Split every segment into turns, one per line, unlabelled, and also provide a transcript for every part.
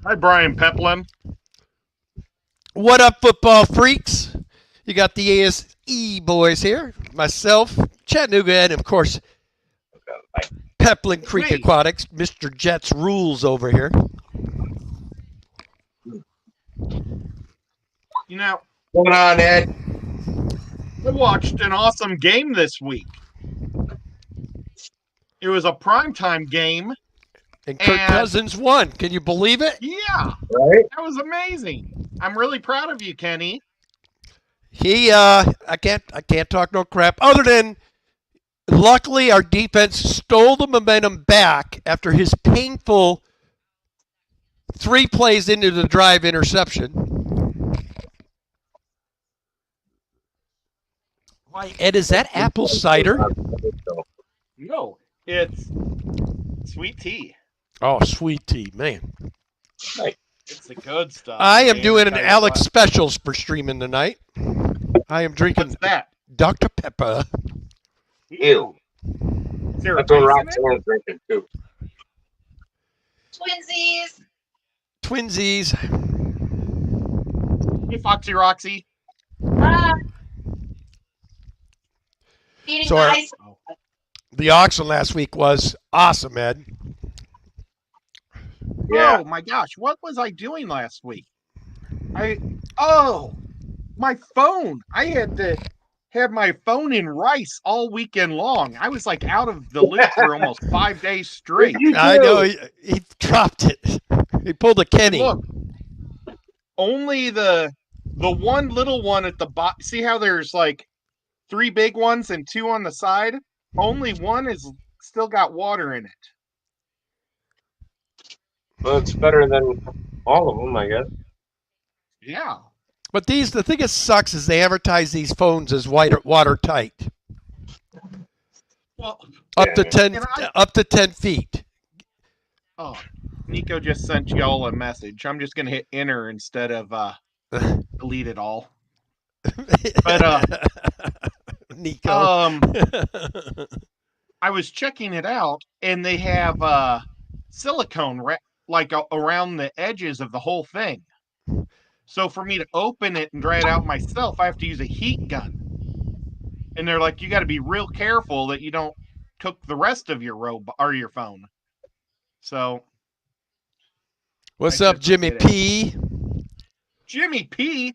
Hi, Brian Peplin.
What up, football freaks? You got the ASE boys here. Myself, Chattanooga, and of course, Peplin
It's
Creek
me.
Aquatics. Mr. Jets rules over here.
You know,
What's going on, Ed?
I watched an awesome game this week. It was a primetime game,
And Kirk
and
Cousins won. Can you believe it?
yeah,
Right?
that was amazing. I'm really proud of you, Kenny.
I can't talk no crap. Other than, luckily, our defense stole the momentum back after his painful 3 plays into the drive interception. Why, Ed, is that apple cider?
No, it's sweet tea.
Oh, sweet tea, man.
It's the good stuff.
I am
man.
doing an
Tell you
Alex
what.
specials for streaming tonight. I am drinking
What's that?
Dr. Pepper.
Ew.
Is there a
That's what
base in it?
Roxanne's drinking, too.
Twinsies.
Twinsies.
Hey, Foxy Roxy.
Eating
So our-
ice.
The auction last week was awesome, Ed.
Yeah.
Oh my gosh, what was I doing last week? My phone. I had to have my phone in rice all weekend long. I was like out of the loop for almost 5 days straight.
You
I
do.
know he dropped it. He pulled a Kenny.
Look, only the one little one at the bottom. See how there's like 3 big ones and 2 on the side? Only one is still got water in it.
Well, it's better than all of them, I guess.
Yeah.
But the thing that sucks is they advertise these phones as watertight,
Well,
up
Yeah.
to 10
And I-
up to 10 feet.
oh, Nico just sent y'all a message. I'm just gonna hit enter instead of delete it all. But
Nico.
I was checking it out, and they have silicone around the edges of the whole thing. So for me to open it and dry it out myself, I have to use a heat gun. And they're like, you got to be real careful that you don't cook the rest of your your phone. So
What's
I
up,
just
Jimmy
did it.
P?
Jimmy P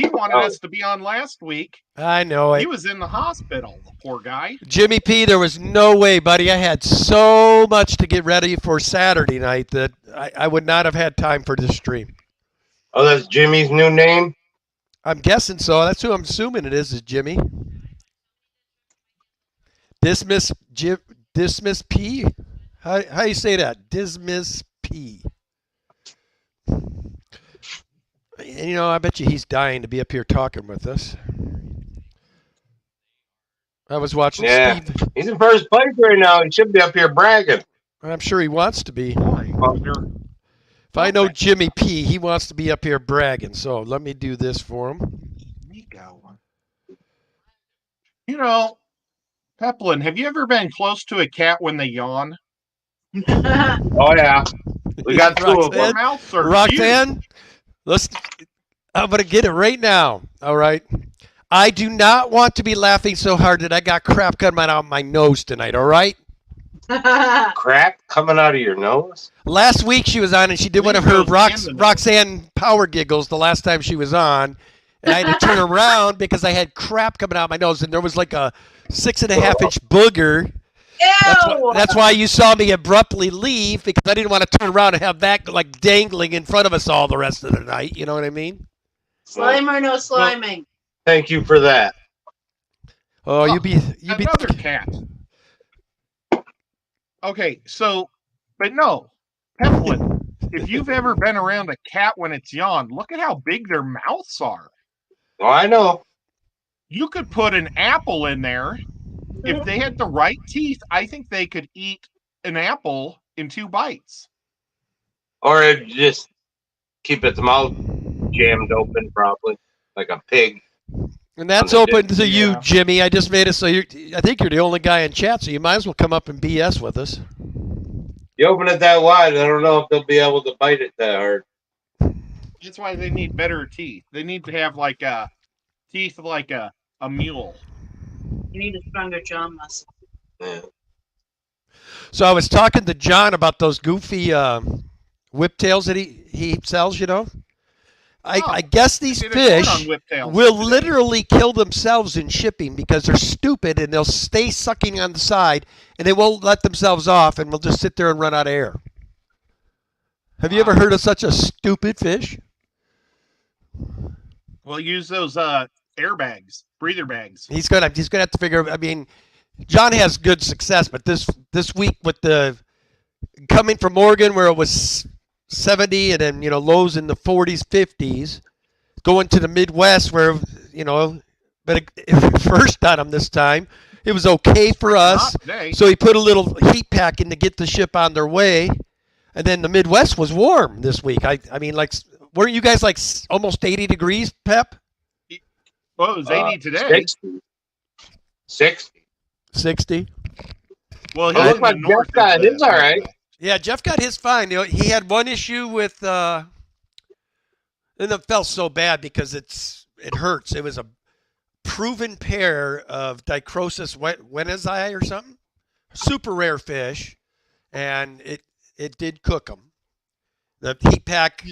wanted us to be on last week.
I know
He
it.
was in the hospital, the poor guy.
Jimmy P, there was no way, buddy. I had so much to get ready for Saturday night that I would not have had time for this stream.
Oh, that's Jimmy's new name?
I'm guessing so. That's who I'm assuming it is Jimmy. Dismiss P? How you say that? Dismiss P. You know, I bet you he's dying to be up here talking with us. I was watching
Yeah.
Steve.
He's in first place right now. He should be up here bragging.
I'm sure he wants to be.
Boy,
If I know Jimmy P, he wants to be up here bragging. So let me do this for him.
Nico. You know, Peplin, have you ever been close to a cat when they yawn?
Oh, yeah. We got 2 of
Their
them.
mouths are
Roxanne, I'm going to get it right now. All right. I do not want to be laughing so hard that I got crap coming out of my nose tonight. All right.
Crap coming out of your nose?
Last week she was on and she did one of her Roxanne power giggles the last time she was on. And I had to turn around because I had crap coming out of my nose and there was like a 6.5-inch booger.
Ew!
That's why you saw me abruptly leave because I didn't want to turn around and have that like dangling in front of us all the rest of the night. You know what I mean?
Slime or no sliming?
Thank you for that.
Oh, you be
another cat. Okay, so, but no, Peplin, if you've ever been around a cat when it's yawned, look at how big their mouths are.
Oh, I know.
You could put an apple in there. If they had the right teeth, I think they could eat an apple in 2 bites.
Or it'd just keep its mouth jammed open, probably, like a pig.
And that's open to you,
Yeah.
Jimmy. I just made it so I think you're the only guy in chat, so you might as well come up and BS with us.
You open it that wide, I don't know if they'll be able to bite it that hard.
That's why they need better teeth. They need to have like teeth like a mule.
You need a stronger jaw muscle.
Yeah.
So I was talking to John about those goofy whiptails that he sells. I guess these
did a short
fish
on whiptails
will
today.
literally kill themselves in shipping because they're stupid and they'll stay sucking on the side and they won't let themselves off and will just sit there and run out of air. Have you ever heard of such a stupid fish?
Well, use those airbags, breather bags.
He's gonna have to figure. I mean, John has good success, but this week with the coming from Oregon where it was 70 and then lows in the 40s, 50s, going to the Midwest where but it first on him this time. It was okay for us, so he put a little heat pack in to get the ship on their way, and then the Midwest was warm this week. I mean, like, weren't you guys like almost 80 degrees, Pep?
Well, it was 80 today.
60. 60.
60.
Well,
It looked like Jeff got his all right.
Yeah, Jeff got his fine. He had one issue with, and it felt so bad because it hurts. It was a proven pair of Dichrosis wenezi or something, super rare fish, and it did cook them. The heat pack.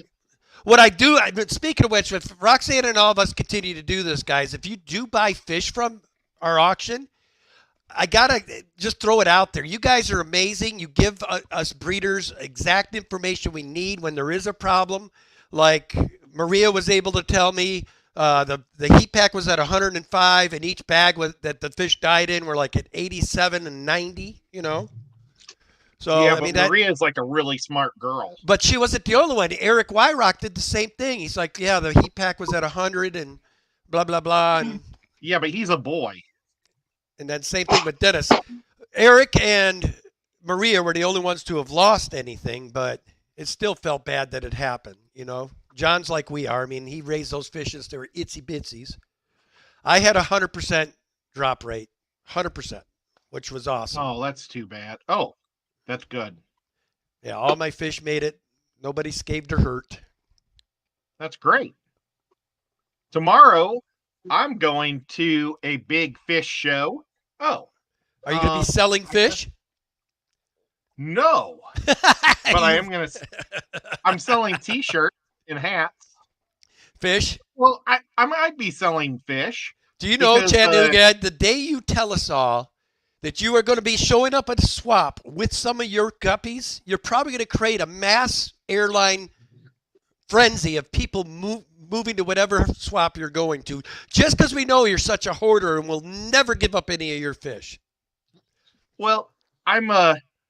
What I do, speaking of which, if Roxanne and all of us continue to do this, guys, if you do buy fish from our auction, I gotta just throw it out there. You guys are amazing. You give us breeders exact information we need when there is a problem. Like Maria was able to tell me, the heat pack was at 105, and each bag that the fish died in were like at 87 and 90. So
yeah,
I mean,
Maria's like a really smart girl.
But she wasn't the only one. Eric Wyrock did the same thing. He's like, yeah, the heat pack was at 100 and blah blah blah. And
yeah, but he's a boy.
And then same thing with Dennis. Eric and Maria were the only ones to have lost anything, but it still felt bad that it happened. John's like we are. I mean, he raised those fish since they were itsy bitsies. I had 100% drop rate, 100%, which was awesome.
Oh, that's too bad. Oh, that's good.
Yeah, all my fish made it. Nobody scaved or hurt.
That's great. Tomorrow, I'm going to a big fish show. Oh.
Are you going to be selling fish?
No. But I am going to. I'm selling T-shirts and hats.
Fish?
Well, I might be selling fish.
Do you know, Chattanooga, the day you tell us all that you are going to be showing up at a swap with some of your guppies, you're probably going to create a mass airline frenzy of people moving to whatever swap you're going to, just because we know you're such a hoarder and will never give up any of your fish.
Well, I'm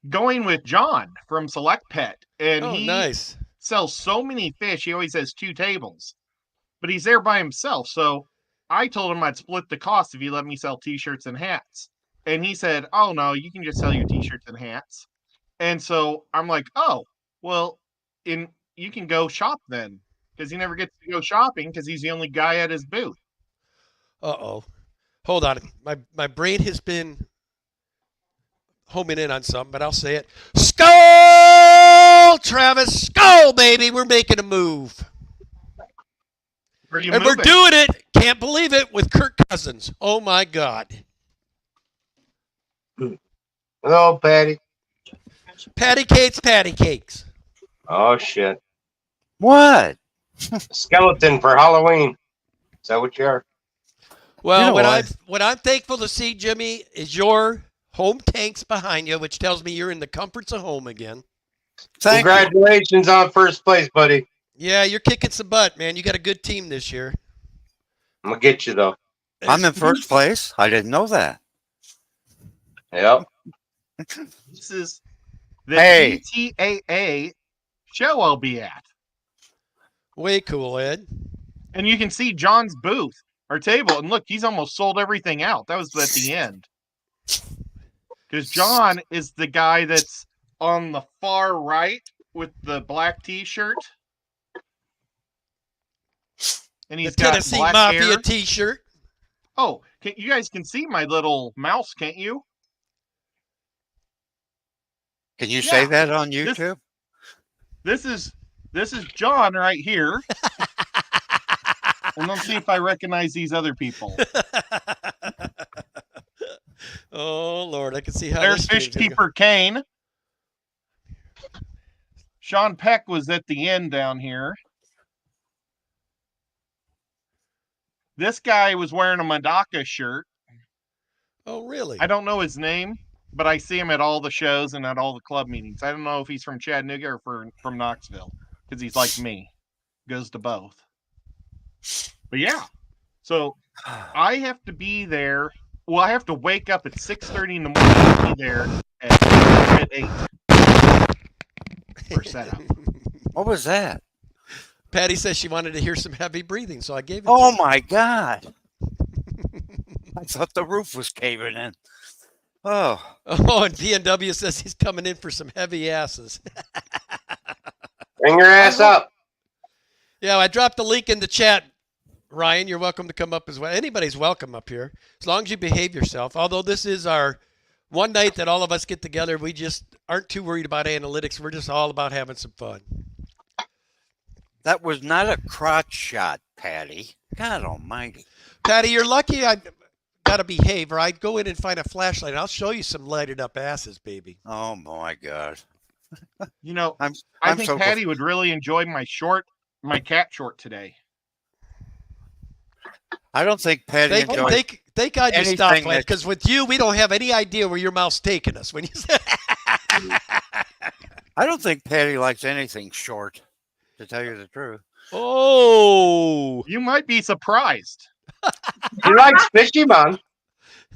going with John from Select Pet, and he
nice.
sells so many fish. He always has 2 tables, but he's there by himself. So I told him I'd split the cost if he let me sell T-shirts and hats. And he said, oh, no, you can just sell your T-shirts and hats. And so I'm like, oh, well, you can go shop then, because he never gets to go shopping because he's the only guy at his booth.
Uh-oh. Hold on. My brain has been homing in on something, but I'll say it. Skull, Travis. Skull, baby. We're making a move.
We're
doing it. Can't believe it with Kirk Cousins. Oh, my God.
Hello, Patty.
Patty cakes.
Oh, shit.
What?
Skeleton for Halloween. Is that what you are?
Well, what I'm thankful to see, Jimmy, is your home tanks behind you, which tells me you're in the comforts of home again.
Congratulations on first place, buddy.
Yeah, you're kicking some butt, man. You got a good team this year.
I'm going to get you, though.
I'm in first place? I didn't know that.
Yep.
This is the ETAA show I'll be at.
Way cool, Ed.
And you can see John's booth, our table, and look, he's almost sold everything out. That was at the end. Because John is the guy that's on the far right with the black T-shirt. And he's got
Tennessee
black
Mafia
hair.
T-shirt.
Oh, you guys can see my little mouse, can't you?
Can you
Yeah.
say that on YouTube?
This is John right here. And let's see if I recognize these other people.
Oh Lord, I can see how
There's
this stream's gonna go.
Fishkeeper Kane. Sean Peck was at the end down here. This guy was wearing a Madaka shirt.
Oh really?
I don't know his name, but I see him at all the shows and at all the club meetings. I don't know if he's from Chattanooga or from Knoxville, because he's like me, goes to both. But yeah, so I have to be there. Well, I have to wake up at 6:30 in the morning to be there at 8 for setup.
What was that?
Patty says she wanted to hear some heavy breathing, so I gave it.
Oh
to
my God! I thought the roof was caving in. Oh,
her. Oh, and DNW says he's coming in for some heavy asses.
Bring your ass up.
Yeah, I dropped the link in the chat. Ryan, you're welcome to come up as well. Anybody's welcome up here, as long as you behave yourself. Although this is our one night that all of us get together, we just aren't too worried about analytics. We're just all about having some fun.
that was not a crotch shot, Patty. God Almighty!
Patty, you're lucky I got to behave, or I'd go in and find a flashlight. And I'll show you some lighted up asses, baby.
Oh my God!
You know,
I'm
I
I'm
think
so
Patty would really enjoy my cat short today.
I don't think Patty enjoys
Thank God you
anything
stopped that,
that-
because with you, we don't have any idea where your mouth's taking us. When you say,
I don't think Patty likes anything short, to tell you the truth.
oh,
You might be surprised.
He likes fishy bun.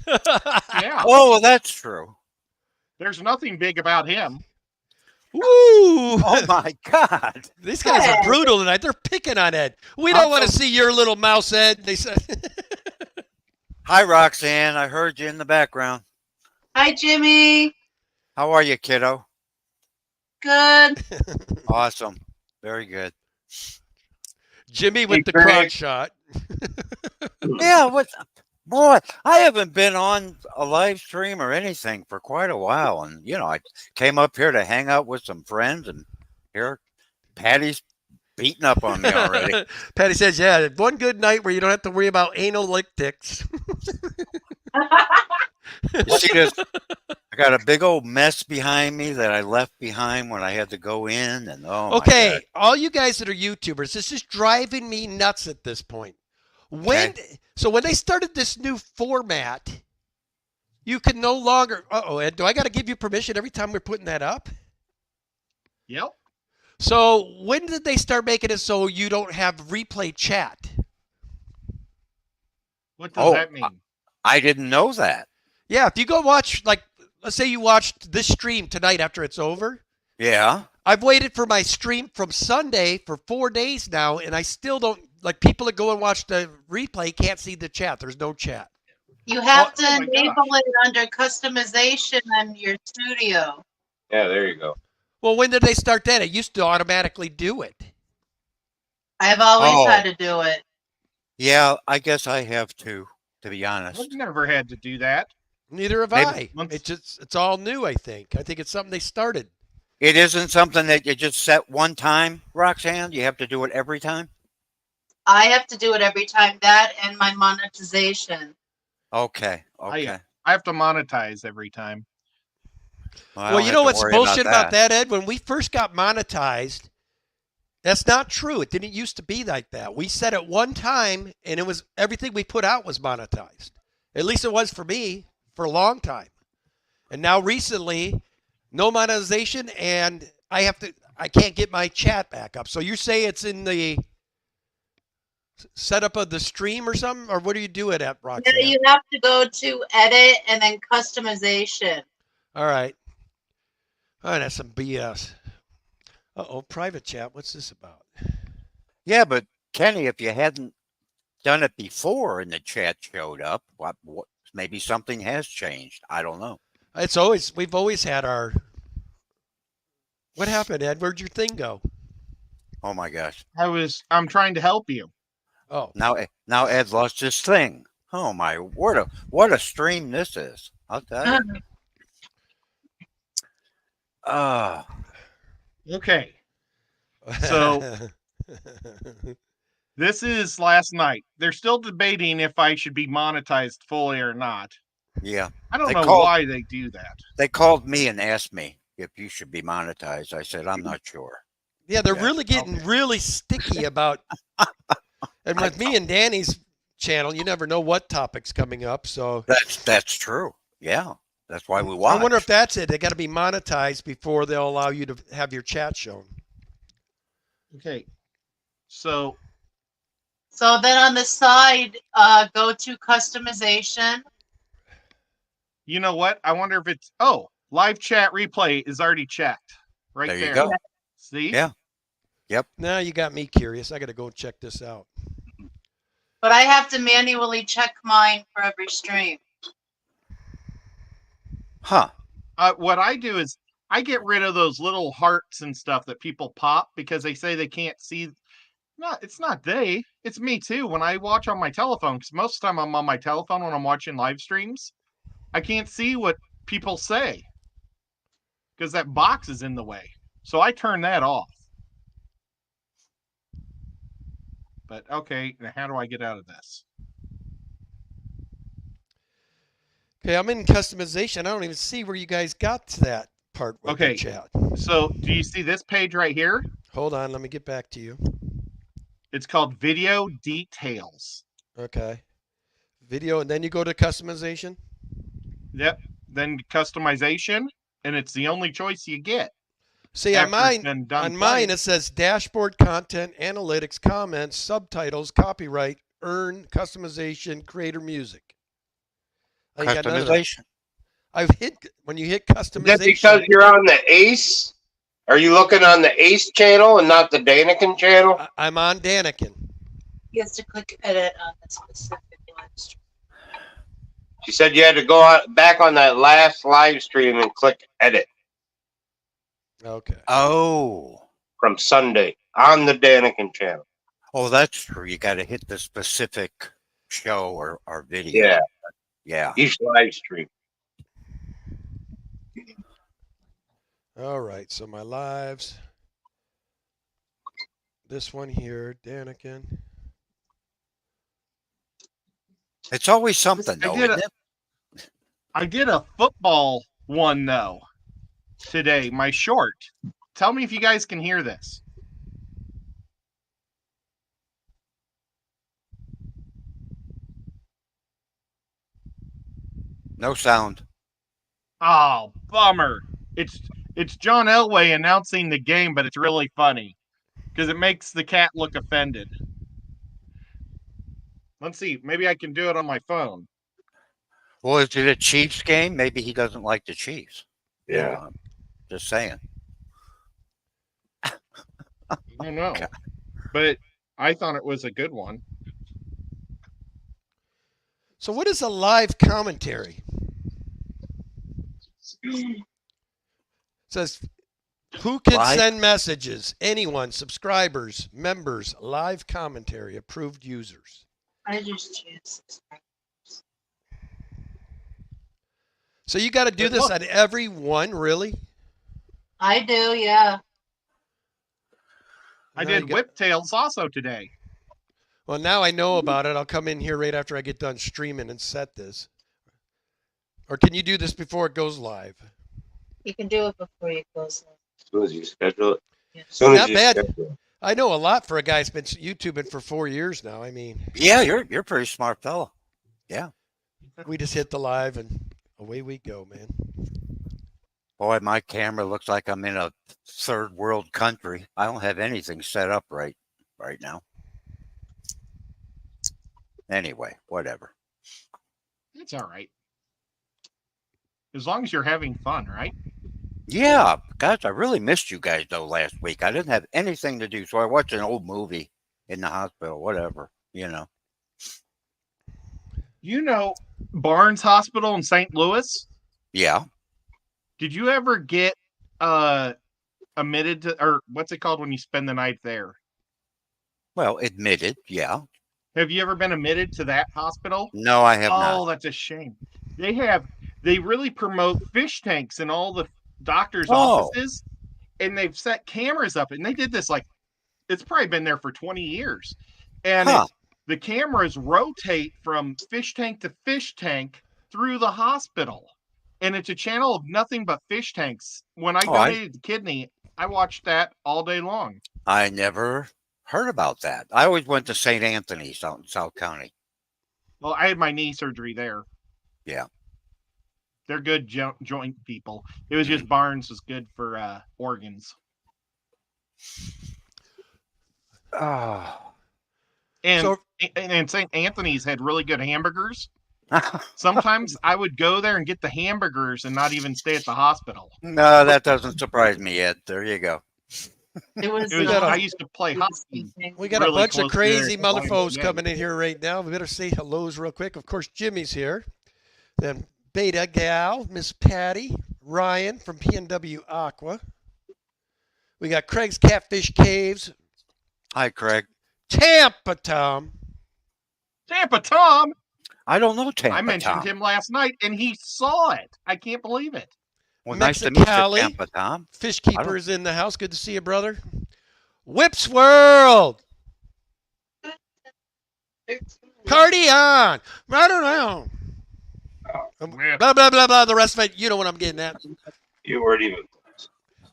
Yeah,
Oh, well, that's true.
there's nothing big about him.
woo!
Oh my God!
These guys are brutal tonight. They're picking on Ed. We don't want to see your little mouse, Ed. They said.
Hi, Roxanne. I heard you in the background.
Hi, Jimmy.
How are you, kiddo?
Good.
Awesome. Very good.
Jimmy with the
Greg.
crotch shot.
Yeah, what? Boy, I haven't been on a live stream or anything for quite a while. And, I came up here to hang out with some friends, and here Patty's beating up on me already.
Patty says, yeah, one good night where you don't have to worry about anal lick ticks.
You see this? I got a big old mess behind me that I left behind when I had to go in. And oh,
Okay,
my God.
all you guys that are YouTubers, this is driving me nuts at this point. So when they started this new format, you can no longer. Ed, do I got to give you permission every time we're putting that up?
Yep.
So when did they start making it so you don't have replay chat?
What does that mean?
I didn't know that.
Yeah, if you go watch, like, let's say you watched this stream tonight after it's over.
Yeah.
I've waited for my stream from Sunday for 4 days now, and I still don't, like, people that go and watch the replay can't see the chat. There's no chat.
You have to
Oh my
enable it under customization in your studio.
Yeah, there you go.
Well, when did they start that? It used to automatically do it.
I've always
Oh.
had to do it.
Yeah, I guess I have to be honest.
I've never had to do that.
Neither have
Maybe
I. It's all new, I think. I think it's something they started.
It isn't something that you just set one time, Roxanne. You have to do it every time.
I have to do it every time. That and my monetization.
Okay. Okay.
I have to monetize every time.
I
Well,
don't
you
have
know
to
what's
worry
bullshit about that, Ed? When we first got monetized, that's not true. It didn't used to be like that. We said it one time, and it was everything we put out was monetized. At least it was for me for a long time. And now recently, no monetization, and I can't get my chat back up. So you say it's in the setup of the stream or something, or what do you do it at, Roxanne?
Yeah, you have to go to edit and then customization.
All right. Oh, that's some BS. Uh-oh, private chat. What's this about?
Yeah, but Kenny, if you hadn't done it before and the chat showed up, what maybe something has changed. I don't know.
We've always had our. What happened, Ed? Where'd your thing go?
Oh my gosh.
I'm trying to help you.
Oh,
Now Ed lost his thing. Oh my, what a stream this is. I'll tell you.
Okay. So this is last night. They're still debating if I should be monetized fully or not.
Yeah.
I don't
They
know
called-
why they do that.
They called me and asked me if you should be monetized. I said, I'm not sure.
yeah, they're
Yeah,
really getting
okay.
really sticky about. And with me and Danny's channel, you never know what topic's coming up. So
That's true. Yeah. That's why we watch.
I wonder if that's it. They got to be monetized before they'll allow you to have your chat shown.
Okay. So
So then on the side, go to customization.
you know what? I wonder if it's live chat replay is already checked. Right
There
there.
you go.
See?
Yeah.
Now you got me curious. I got to go check this out.
But I have to manually check mine for every stream.
Huh.
What I do is I get rid of those little hearts and stuff that people pop because they say they can't see. No, it's not they. It's me too. When I watch on my telephone, because most of the time I'm on my telephone when I'm watching live streams, I can't see what people say because that box is in the way. So I turn that off. But okay, now how do I get out of this?
Okay, I'm in customization. I don't even see where you guys got to that part with
Okay.
the chat.
So do you see this page right here?
Hold on, let me get back to you.
It's called Video Details.
Okay. Video, and then you go to customization.
Yep. Then customization, and it's the only choice you get.
See, on
after it's
mine,
been done
on mine
playing.
it says dashboard content, analytics, comments, subtitles, copyright, earn, customization, creator music. I ain't got none of that.
Customization.
I've hit when you hit
Is that because
customization.
you're on the Ace? Are you looking on the Ace channel and not the Daniken channel?
I'm on Daniken.
He has to click edit on the specific live stream.
She said you had to go out, back on that last live stream and click edit
Okay.
Oh.
from Sunday on the Daniken channel.
Oh, that's true. You got to hit the specific show or video.
Yeah,
Yeah.
each live stream.
All right. So my lives. This one here, Daniken.
It's always something, though, isn't it?
I did a football one though today, my short. Tell me if you guys can hear this.
No sound.
Oh, bummer. It's John Elway announcing the game, but it's really funny because it makes the cat look offended. Let's see. Maybe I can do it on my phone.
Well, is it a Chiefs game? Maybe he doesn't like the Chiefs.
Yeah.
Just saying.
I don't know. But I thought it was a good one.
So what is a live commentary? It says who can
Live?
send messages? Anyone, subscribers, members, live commentary, approved users.
I just choose.
So you got to do
But
this
look.
on every one, really?
I do, yeah.
I
Now you
did
got-
Whiptails also today.
Well, now I know about it. I'll come in here right after I get done streaming and set this. Or can you do this before it goes live?
You can do it before you close it.
As soon as you schedule it.
Yes.
As soon as
Not
you
bad.
schedule it.
I know a lot for a guy who's been YouTubing for 4 years now. I mean,
Yeah, you're a pretty smart fella.
we just hit the live and away we go, man.
Boy, my camera looks like I'm in a third world country. I don't have anything set up right now. Anyway, whatever.
It's all right. As long as you're having fun, right?
Yeah, guys, I really missed you guys though last week. I didn't have anything to do, so I watched an old movie in the hospital, whatever, you know.
You know Barnes Hospital in St. Louis?
Yeah.
Did you ever get admitted to, or what's it called when you spend the night there?
Well, admitted, yeah.
Have you ever been admitted to that hospital?
No, I have
Oh,
not.
that's a shame. They really promote fish tanks in all the doctors'
Oh.
offices, and they've set cameras up, and they did this like it's probably been there for 20 years. And
Huh.
the cameras rotate from fish tank to fish tank through the hospital. And it's a channel of nothing but fish tanks. When I
Oh,
donated the kidney, I watched that all day long.
I never heard about that. I always went to St. Anthony's out in South County.
Well, I had my knee surgery there.
Yeah.
They're good joint people. It was just Barnes was good for organs.
Oh.
And
So-
and St. Anthony's had really good hamburgers. Sometimes I would go there and get the hamburgers and not even stay at the hospital.
No, that doesn't surprise me, Ed. There you go.
It was.
I used to play hockey.
We got
Really
a bunch of
close to
crazy
their
motherfuckers
YMCA.
coming in here right now. We better say hellos real quick. Of course, Jimmy's here. Then Beta Gal, Miss Patty, Ryan from PNW Aqua. We got Craig's Catfish Caves,
Hi, Craig.
Tampa Tom.
Tampa Tom.
I don't know Tampa
I mentioned
Tom.
him last night and he saw it. I can't believe it.
Well, nice to meet you,
Mexicali.
Tampa Tom.
Fish Keeper is in the house. Good to see you, brother. Whips World. Party on. Right around. Blah, blah, blah, blah. The rest of it, you know what I'm getting at.
You weren't even.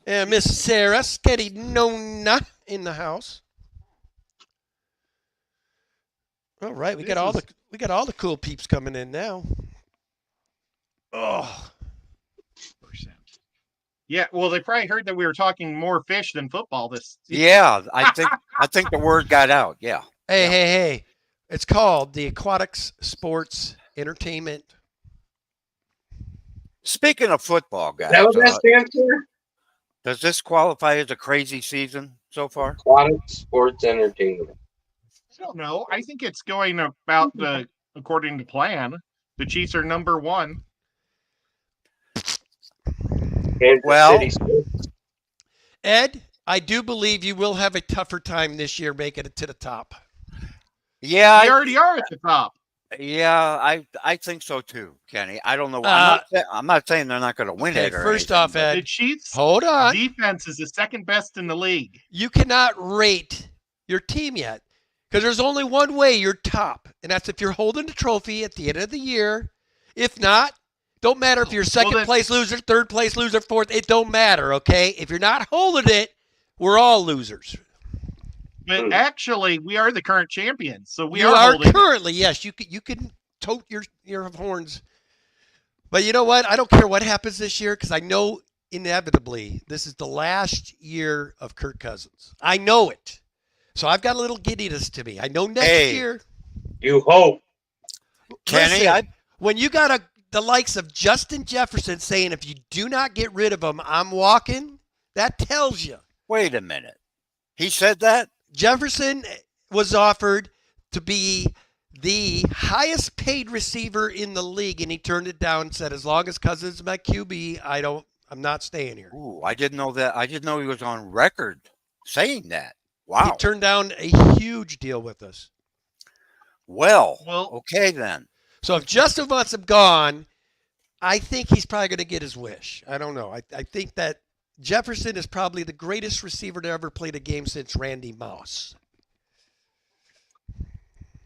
And Miss Sarah Sketty Nona in the house. All right, we got all the cool peeps coming in now. Oh,
Yeah, well, they probably heard that we were talking more fish than football this season.
Yeah, I think the word got out. Yeah.
hey. It's called the Aquatics Sports Entertainment.
Speaking of football, guys,
Is that what that stands for?
does this qualify as a crazy season so far?
Aquatic Sports Entertainment.
I don't know. I think it's going about according to plan. The Chiefs are number one.
Kansas
Well-
City Sports.
Ed, I do believe you will have a tougher time this year making it to the top.
Yeah,
They already are at the top.
I think so too, Kenny. I don't know. I'm not saying they're not going to win
Okay,
it. Or
first
anything,
off,
but-
The
Ed,
Chiefs'
hold on.
defense is the second best in the league.
You cannot rate your team yet because there's only one way you're top, and that's if you're holding the trophy at the end of the year. If not, don't matter if you're second
then-
place loser, third place loser, fourth. It don't matter, okay? If you're not holding it, we're all losers.
But actually, we are the current champions, so we
you
are
are
holding it.
currently, yes, you can tote your horns. But you know what? I don't care what happens this year because I know inevitably this is the last year of Kirk Cousins. I know it. So I've got a little giddiness to me. I know next
Hey.
year.
You hope.
Kenny,
Listen, when you got the likes of Justin Jefferson saying, if you do not get rid of him, I'm walking, that tells you.
wait a minute. He said that?
Jefferson was offered to be the highest paid receiver in the league, and he turned it down and said, as long as Cousins is my QB, I'm not staying here.
Ooh, I didn't know that. I didn't know he was on record saying that. Wow.
He turned down a huge deal with us.
Well,
Well-
okay then.
So if Justin wants him gone, I think he's probably going to get his wish. I don't know. I think that Jefferson is probably the greatest receiver to ever play the game since Randy Moss.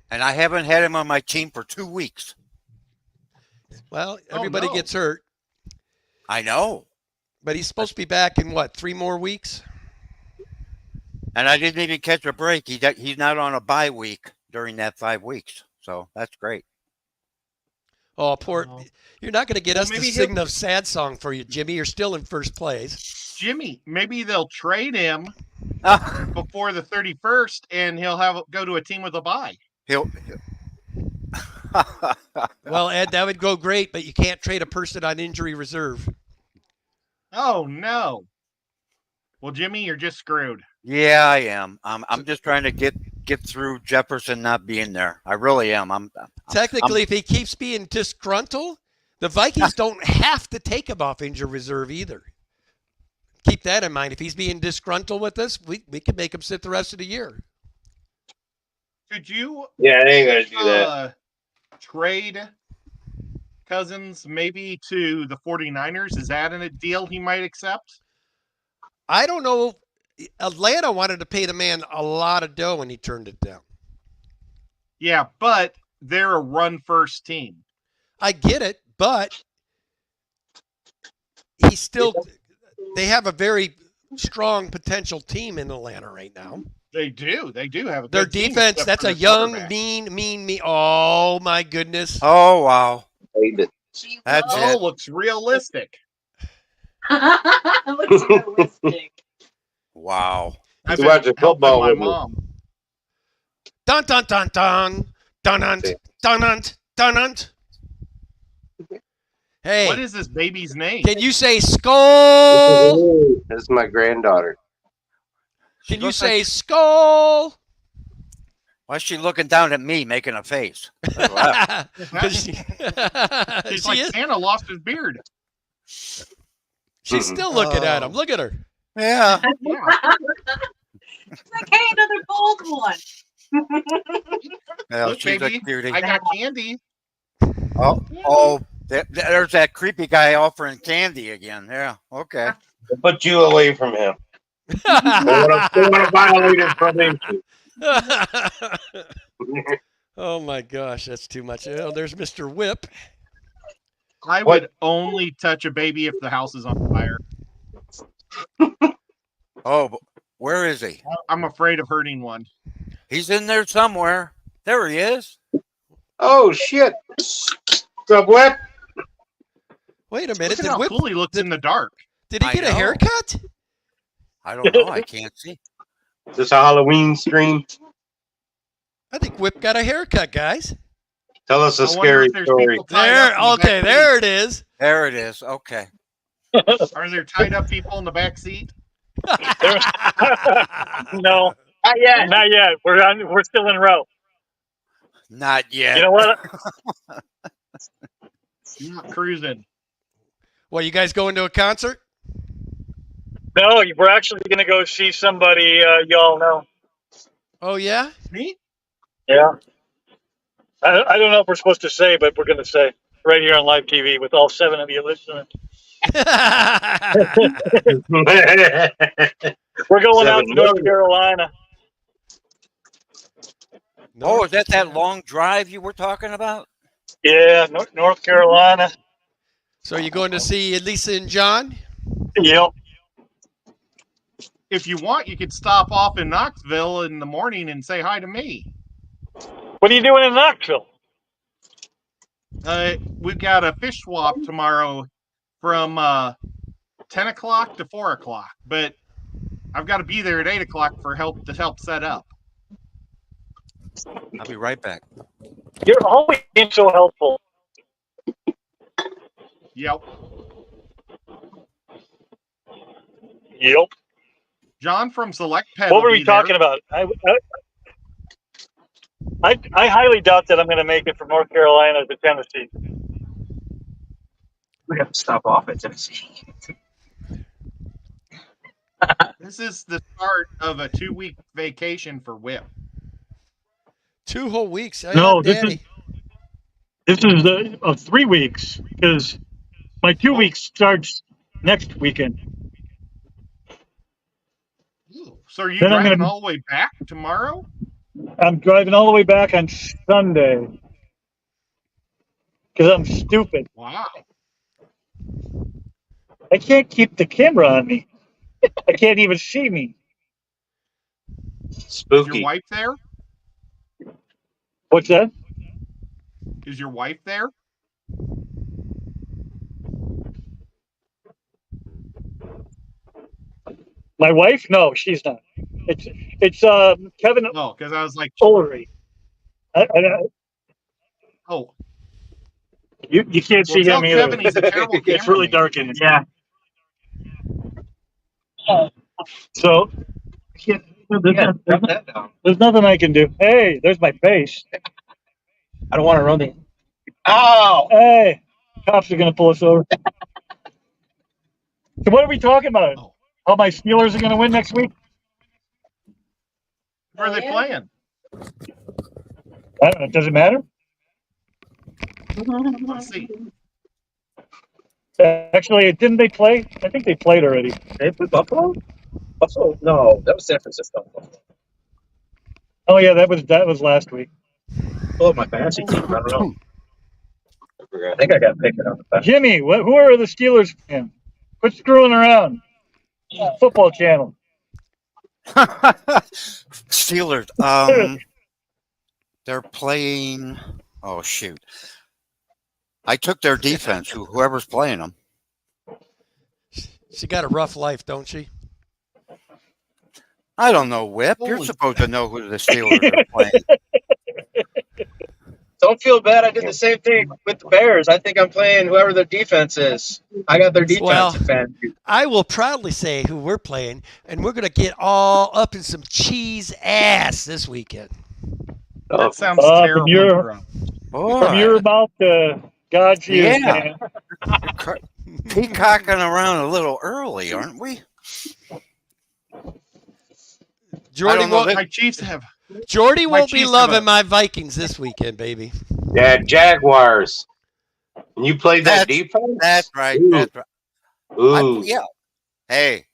And I haven't had him on my team for 2 weeks.
Well,
Oh,
everybody
no.
gets hurt,
I know.
but he's supposed to be back in, 3 more weeks?
And I didn't even catch a break. He's not on a bye week during that 5 weeks. So that's great.
Oh, poor.
Oh.
You're not going to get
Well,
us to
maybe
sing the sad song for you, Jimmy. You're still in first place.
Jimmy, maybe they'll trade him
Ah,
before the 31st, and he'll go to a team with a bye.
he'll
Well, Ed, that would go great, but you can't trade a person on injury reserve.
Oh no. Well, Jimmy, you're just screwed.
Yeah, I am. I'm just trying to get through Jefferson not being there. I really am.
Technically, if he keeps being disgruntled, the Vikings don't have to take him off injury reserve either. Keep that in mind. If he's being disgruntled with us, we can make him sit the rest of the year.
Could you
Yeah, they ain't gonna do that.
trade Cousins maybe to the 49ers? Is that a deal he might accept?
I don't know. Atlanta wanted to pay the man a lot of dough and he turned it down.
Yeah, but they're a run-first team.
I get it, but they have a very strong potential team in Atlanta right now.
They do. They do have a
Their
good team,
defense,
except
that's
for
a
the
young,
quarterback.
mean. Oh, my goodness.
Oh, wow. That's
Oh,
it.
looks realistic.
Looks realistic.
Wow.
I've
You
been
watching
helping
football
my
with me.
mom.
Dun, dun, dun, dun. Dun, dun, dun, dun, dun, dun. Hey,
What is this baby's name?
can you say skull?
This is my granddaughter.
She
Can you
looks like
say skull?
Why is she looking down at me making a face? Look at that.
'Cause she,
She's
she
like
is.
Santa lost his beard.
She's still looking at him. Look at her.
Yeah.
Yeah.
It's like, hey, another bald one.
Well,
Look,
she's
baby,
a cutie.
I got candy.
Oh, there's that creepy guy offering candy again. Yeah. Okay.
Put you away from him. Don't want to violate his probation.
Oh my gosh, that's too much. Oh, there's Mr. Whip.
I would only touch a baby if the house is on fire.
Oh, where is he?
I'm afraid of hurting one.
He's in there somewhere. There he is.
Oh shit! What's up, Whip?
Wait a
Look
minute.
at how cool he looks in the dark.
Did he
I
get a
know.
haircut?
I don't know. I can't see.
Is this a Halloween stream?
I think Whip got a haircut, guys.
Tell us a
I wonder
scary
if there's
story.
people tied
There,
up in the
okay,
back
there it is.
There it is. Okay.
seat. Are there tied up people in the back seat?
No,
Not yet.
not yet. We're still in row.
Not yet.
You know what?
Not cruising.
Well, you guys going to a concert?
No, we're actually going to go see somebody y'all know.
Oh yeah.
Me?
Yeah. I don't know if we're supposed to say, but we're going to say right here on live TV with all 7 of you listening. We're going out to North Carolina.
Oh, is that long drive you were talking about?
Yeah, North Carolina.
So you're going to see Lisa and John?
Yep.
If you want, you could stop off in Knoxville in the morning and say hi to me.
What are you doing in Knoxville?
We've got a fish swap tomorrow from 10 o'clock to 4 o'clock, but I've got to be there at 8 o'clock for help set up.
I'll be right back.
You're always being so helpful.
Yep.
Yep.
John from Select Pet.
What were we talking about? I highly doubt that I'm going to make it from North Carolina to Tennessee.
We have to stop off at Tennessee.
This is the start of a 2-week vacation for Whip.
2 whole weeks. Oh,
No,
yeah,
this is 3 weeks because my 2 weeks starts next weekend.
So are you
Then I'm
driving
gonna-
all the way back tomorrow?
I'm driving all the way back on Sunday because I'm stupid.
Wow.
I can't keep the camera on me. I can't even see me.
Is
Spooky.
your wife there?
What's that?
Is your wife there?
My wife? No, she's not. It's Kevin
No, because I was like,
Ullery.
oh,
You can't see
tell
him either.
Kevin he's a terrible
It's really
cameraman.
dark in here. Yeah. So there's nothing I can do. Hey, there's my face.
I don't want to run the.
Oh!
Hey, cops are gonna pull us over. So what are we talking about?
Oh.
How my Steelers are gonna win next week?
Where are they
Yeah.
playing?
I don't know. Does it matter?
Let's see.
Actually, didn't they play? I think they played already.
They played Buffalo? Buffalo? No, that was San Francisco.
Oh yeah, that was last week.
Oh, my fantasy team. I don't know.
I
I
forgot.
think I got picked on the back.
Jimmy, who are the Steelers playing? Quit screwing around. Football channel.
Steelers. They're playing. Oh shoot! I took their defense. Whoever's playing them.
She got a rough life, don't she?
I don't know, Whip. You're
Holy-
supposed to know who the Steelers are playing.
Don't feel bad. I did the same thing with the Bears. I think I'm playing whoever their defense is. I got their defense
Well,
in fantasy.
I will proudly say who we're playing, and we're going to get all up in some cheese ass this weekend.
Oh,
That sounds
from
terrible.
your-
bro.
From your mouth to God's ears,
Yeah.
man.
Peacocking around a little early, aren't we?
Jordy
don't know
won't,
that-
My Chiefs have.
Jordy
my
won't be
Chiefs
loving
have a-
my Vikings this weekend, baby.
yeah, Jaguars. And you played that
That's-
defense?
That's right.
Ooh.
That's right.
Ooh.
Yeah. Hey,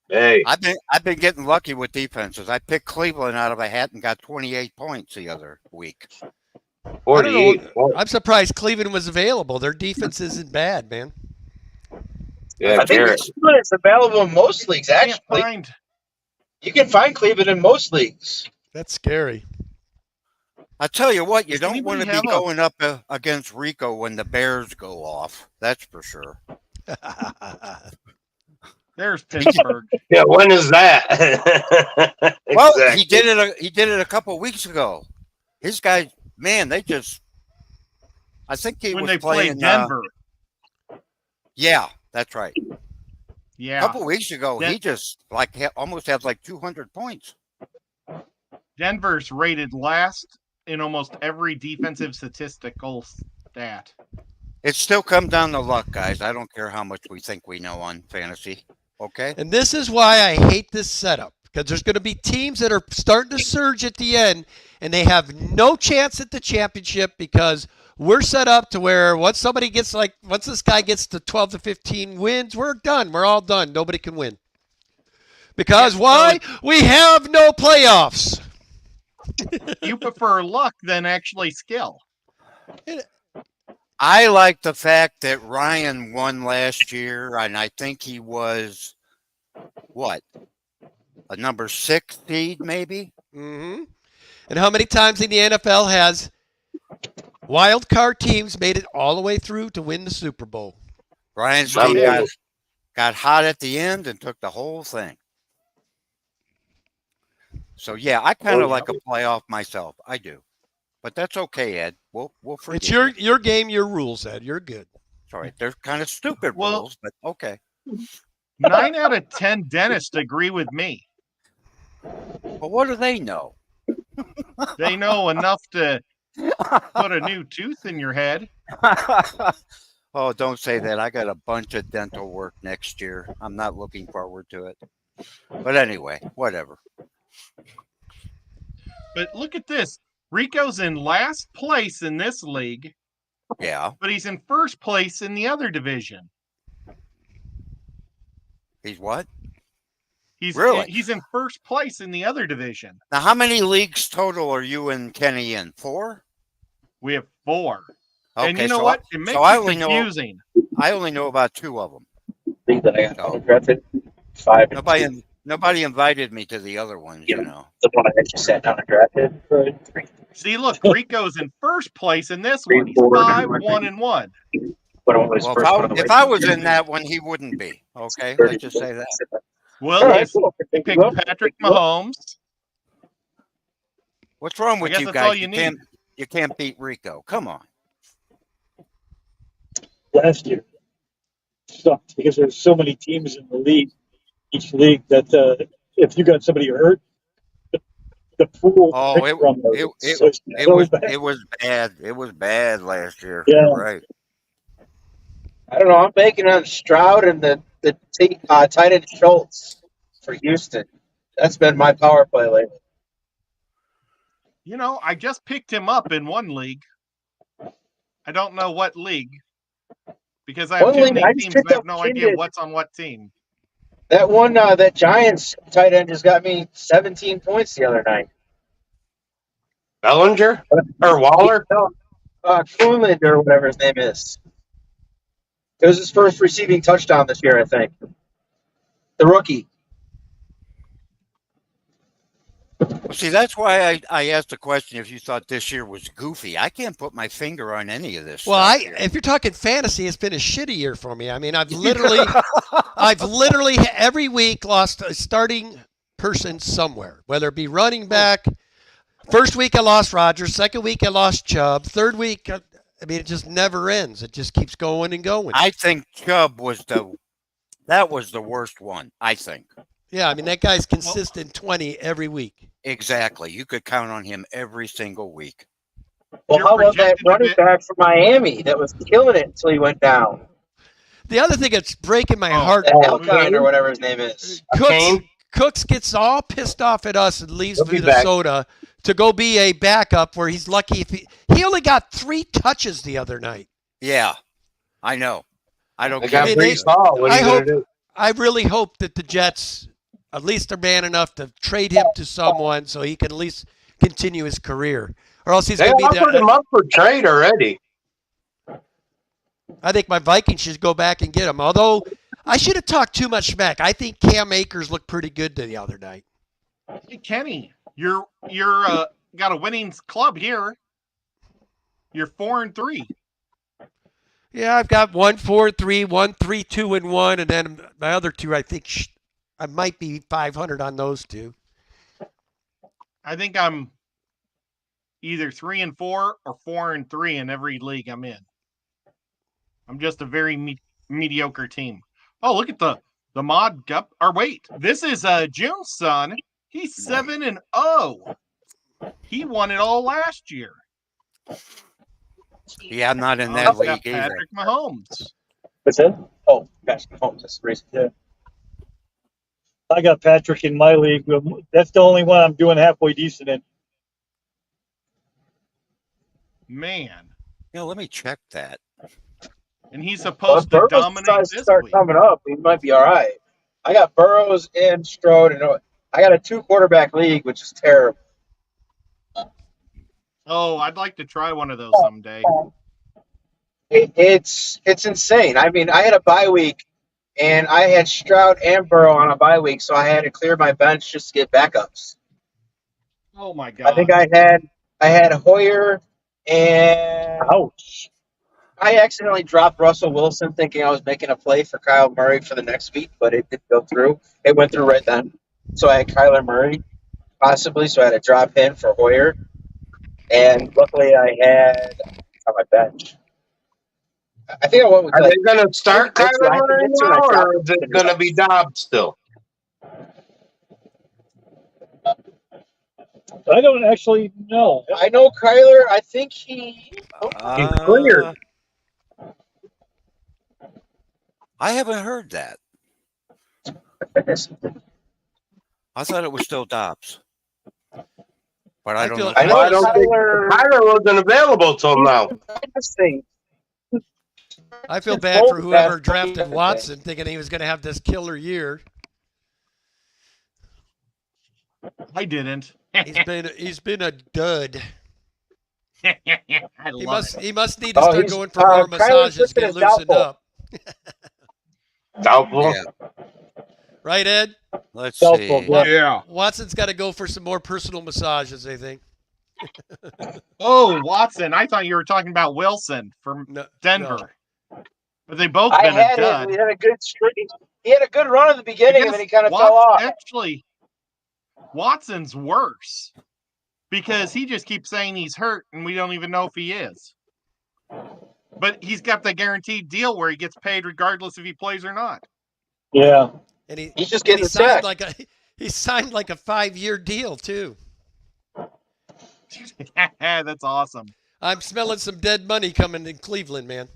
Hey.
I've been getting lucky with defenses. I picked Cleveland out of a hat and got 28 points the other week.
48.
I'm surprised Cleveland was available. Their defense isn't bad, man.
Yeah,
I think
Garrett.
Cleveland is available in most leagues,
Can't
actually.
find.
You can find Cleveland in most leagues.
That's scary.
I tell you what, you
Does
don't
anybody
want to be
have a-
going up against Rico when the Bears go off. That's for sure.
There's Pittsburgh.
Yeah, when is that?
Well,
Exactly.
he did it a couple weeks ago. His guys, man, they just. I think he
when
was
they
playing
played Denver.
Yeah, that's right.
Yeah.
A couple weeks ago,
Den-
he just almost had like 200 points.
Denver's rated last in almost every defensive statistical stat.
It still comes down to luck, guys. I don't care how much we think we know on fantasy. Okay.
And this is why I hate this setup, because there's going to be teams that are starting to surge at the end, and they have no chance at the championship because we're set up to where once this guy gets to 12 to 15 wins, we're done. We're all done. Nobody can win. Because why? We have no playoffs.
You prefer luck than actually skill.
I like the fact that Ryan won last year, and I think he was what? A number 6 seed, maybe?
Mm-hmm. And how many times in the NFL has wild card teams made it all the way through to win the Super Bowl?
Ryan's
Some
team
years.
got hot at the end and took the whole thing. So yeah, I kind of like a playoff myself. I do, but that's okay, Ed. We'll forgive
It's
you.
your game, your rules, Ed. You're good.
Sorry, they're kind of stupid
Well-
rules, but okay.
9 out of 10 dentists agree with me.
But what do they know?
They know enough to put a new tooth in your head.
Oh, don't say that. I got a bunch of dental work next year. I'm not looking forward to it. But anyway, whatever.
But look at this. Rico's in last place in this league,
Yeah,
but he's in first place in the other division.
he's what?
He's
Really?
he's in first place in the other division.
Now, how many leagues total are you and Kenny in? 4?
We have 4.
Okay,
And you know
so
what? It makes
I
it
only know-
confusing.
I only know about 2 of them.
League that I got
So-
undrafted. 5.
Nobody invited me to the other ones, you know.
The one I actually sat down and drafted for 3.
See, look, Rico's in first place in this one. He's
3, 4,
5,
and
1, and 1.
But it was
Well,
first one of the
if I was in that one, he wouldn't be. Okay, let's just say that.
Well,
All right,
he's
cool.
picked Patrick Mahomes.
What's wrong
I
with
guess
you
that's
guys?
all you need.
You can't beat Rico. Come on.
Last year sucked because there's so many teams in the league, each league that if you got somebody hurt, the pool.
Oh,
pick from
it
was
was
so bad.
it was bad. It was bad last year.
Yeah.
You're right.
I don't know. I'm banking on Stroud and the tight end Schultz for Houston. That's been my power play lately.
You know, I just picked him up in one league. I don't know what league because I have
One
too
league,
many
I just
teams
picked
and I
up
have no idea
Kindred.
what's on what team.
That one, that Giants tight end just got me 17 points the other night.
Bellinger or Waller?
No, Coonland or whatever his name is. It was his first receiving touchdown this year, I think. The rookie.
Well, see, that's why I asked the question if you thought this year was goofy. I can't put my finger on any of this
Well,
stuff here.
if you're talking fantasy, it's been a shitty year for me. I mean, I've literally every week lost a starting person somewhere, whether it be running back. First week I lost Rodgers. Second week I lost Chubb. Third week, I mean, it just never ends. It just keeps going and going.
I think Chubb was the worst one. I think.
Yeah, I mean, that guy's consistent 20 every week.
Exactly. You could count on him every single week.
Well,
You're
how about that
projected to
running
be-
back from Miami that was killing it until he went down?
The other thing that's breaking my
Oh,
heart,
That Alkine or whatever his name is.
Cooks gets all pissed off at us and leaves
He'll be back.
Minnesota to go be a backup where he's lucky if he only got 3 touches the other night.
Yeah, I know. I don't
They
get
got
it.
Brees Hall. What are
I
you
hope-
going to do?
I really hope that the Jets at least are man enough to trade him to someone so he can at least continue his career. Or else he's
They
going to be
offered him
there.
up for trade already.
I think my Vikings should go back and get him. Although I should have talked too much smack. I think Cam Akers looked pretty good the other night.
Hey, Kenny, you're got a winning club here. You're 4-3.
Yeah, I've got 1-4-3, 1-3-2-1, and then my other two, I think I might be 500 on those two.
I think I'm either 3-4 or 4-3 in every league I'm in. I'm just a very mediocre team. Oh, look at the mod gup. Or wait, this is June's son. He's 7-0. He won it all last year.
Yeah, I'm not in
Oh,
that
he's got
league either.
Patrick Mahomes.
What's that?
Oh, gosh, Mahomes. That's the reason.
Yeah. I got Patrick in my league. That's the only one I'm doing halfway decent in.
Man.
Let me check that.
And he's
Well, if
supposed to
Burrows
dominate
decides to
this
start
week.
coming up, he might be all right. I got Burrows and Strode, and I got a 2-quarterback league, which is terrible.
Oh, I'd like to try one of those someday.
It's insane. I mean, I had a bye week, and I had Stroud and Burrow on a bye week, so I had to clear my bench just to get backups.
Oh my god.
I think I had Hoyer, and
Ouch.
I accidentally dropped Russell Wilson thinking I was making a play for Kyle Murray for the next week, but it didn't go through. It went through right then. So I had Kyler Murray, possibly, so I had to drop him for Hoyer. And luckily I had on my bench. I think I went with
Are they going to start
Dixon.
Kyler
I had
Murray
Dixon,
now,
I dropped
or is it
him.
going to be Dobbs still?
I don't actually know.
I know Kyler, I think he
cleared.
I haven't heard that. I thought it was still Dobbs. But I don't know.
I know
I don't think
Kyler
Kyler wasn't available till now.
this thing.
I feel bad for whoever drafted Watson thinking he was going to have this killer year.
I didn't.
He's been a dud.
I
He
love it.
he must need to start
he's-
going for more
Kyler's
massages,
listed
get
as
loosened
doubtful.
up.
Doubtful.
Yeah.
Right, Ed?
Let's
Doubtful,
see.
yeah.
Yeah.
Watson's got to go for some more personal massages, I think.
Oh, Watson. I thought you were talking about Wilson from
No,
Denver. But they both
I
been a
had
dud.
him. He had a good streak. He had a good run at the beginning, and then he kind of fell off.
Actually, Watson's worse because he just keeps saying he's hurt, and we don't even know if he is. But he's got the guaranteed deal where he gets paid regardless if he plays or not.
Yeah.
And
He's just getting
he
the
signed
check.
he signed like a 5-year deal too.
That's awesome.
I'm smelling some dead money coming in Cleveland, man.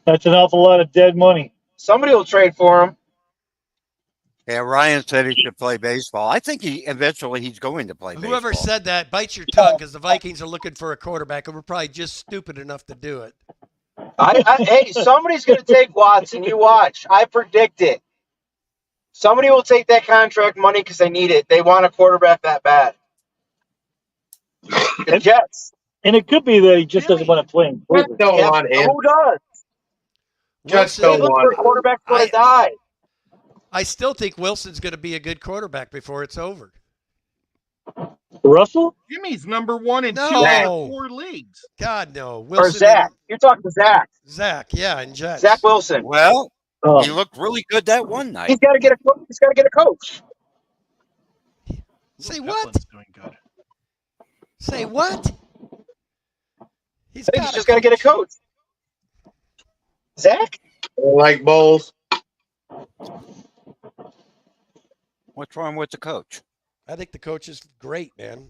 That's an awful lot of dead money.
Somebody will trade for him.
Yeah, Ryan said he should play baseball. I think eventually he's going to play baseball.
Whoever said that, bite your tongue because the Vikings are looking for a quarterback, and we're probably just stupid enough to do it.
Hey, somebody's going to take Watson. You watch. I predict it. Somebody will take that contract money because they need it. They want a quarterback that bad. The Jets.
And it could be that he just doesn't
Really?
want to play in
Jets
Cleveland.
don't
Yeah,
want him.
who does?
Jets
Wilson,
don't
Cleveland for
want
a
him.
quarterback going to die.
I still think Wilson's going to be a good quarterback before it's over.
Russell?
Jimmy's number 1 and 2
No.
out of 4 leagues.
God, no.
Or
Wilson
Zach.
and
You're talking Zach.
Zach, yeah, and Jets.
Zach Wilson.
Well,
Oh,
he looked really good that one night.
He's got to get a coach. He's got to get a coach.
Say
Ooh,
what?
Peplin's doing good.
Say what? He's
I think he's just got to get a coach. Zach?
Like Bowles.
What's wrong with the coach?
I think the coach is great, man.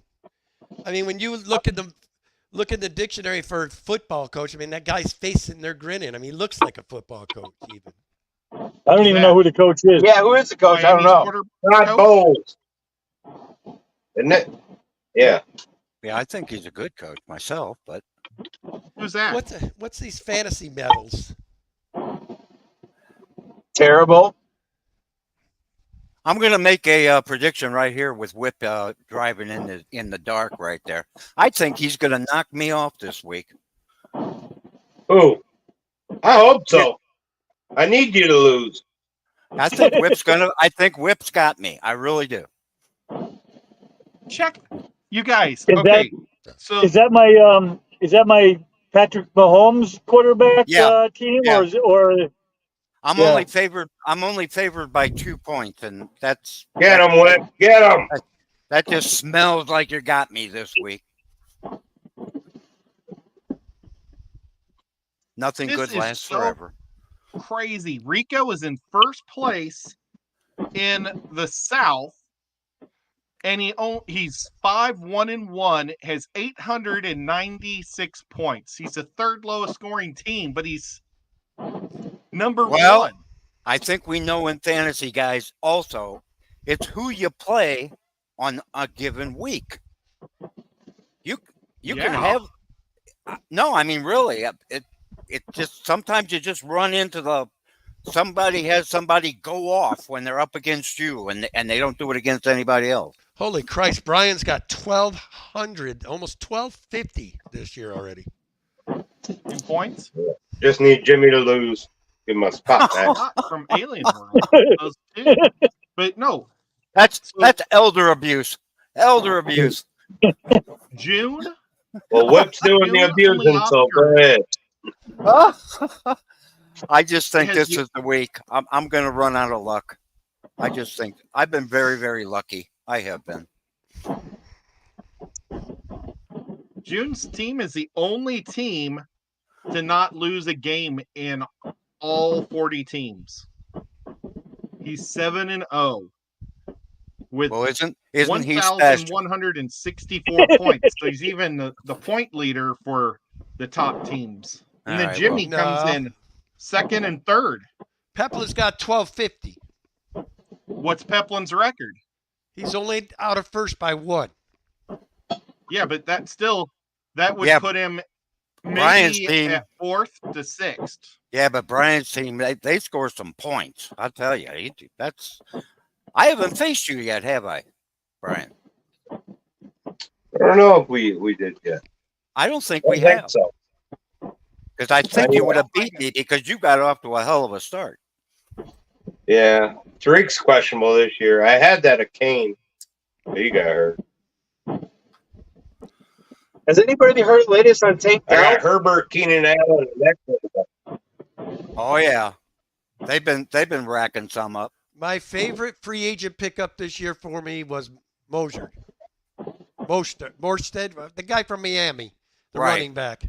I mean, when you look in the dictionary for football coach, I mean, that guy's face sitting there grinning. I mean, he looks like a football coach even.
I don't even know who the coach is.
Yeah, who is the coach? I don't
Miami's
know.
Not
coach?
Bowles. Isn't it? Yeah.
Yeah, I think he's a good coach myself, but
Who's that?
What's these fantasy medals?
Terrible.
I'm going to make a prediction right here with Whip driving in the dark right there. I think he's going to knock me off this week.
Who? I hope so. I need you to lose.
I think Whip's got me. I really do.
Check. You guys.
Is
Okay. So
Is that my Patrick Mahomes quarterback team,
Yeah.
or
I'm
Yeah.
only favored by 2 points, and
Get him, Whip. Get him.
that just smells like you got me this week. Nothing
This
good
is
lasts
so-
forever.
crazy. Rico is in first place in the South, and he's 5-1-1, has 896 points. He's the third lowest scoring team, but he's number
Well,
1.
I think we know in fantasy, guys, also, it's who you play on a given week. You can have no, I mean really, it just sometimes you just run into somebody has somebody go off when they're up against you, and they don't do it against anybody else.
Holy Christ, Brian's got 1,200, almost 1,250 this year already.
2 points.
Just need Jimmy to lose. Give him a spot back.
Not from Alien World. Those two. But no,
That's elder abuse. Elder abuse.
June.
Well, Whip's doing the abusing, so go ahead.
I just think
Has
this is the week. I'm going to run out of luck. I just think I've been very, very lucky. I have been.
June's team is the only team to not lose a game in all 40 teams. He's 7-0 with
Well, isn't he special?
1,164 points. So he's even the point leader for the top teams. And
All
then
right,
Jimmy
well,
comes
no.
in second and third.
Peplin's got 1,250.
What's Peplin's record?
He's only out of first by 1.
Yeah, but that would
Yeah,
put him
Brian's
maybe
team-
at 4th to 6th.
Yeah, but Brian's team, they score some points. I'll tell you. I haven't faced you yet, have I, Brian?
I don't know if we did yet.
I don't think
I
we
think
have.
so.
Because I think you would have beat me because you got off to a hell of a start.
Yeah. Tariq's questionable this year. I had that at Kane. He got hurt.
Has anybody heard the latest on Tank
I got
Dell?
Herbert, Keenan Allen, and next one.
Oh yeah, they've been racking some up.
My favorite free agent pickup this year for me was Mostert, the guy from Miami, the
Right.
running back.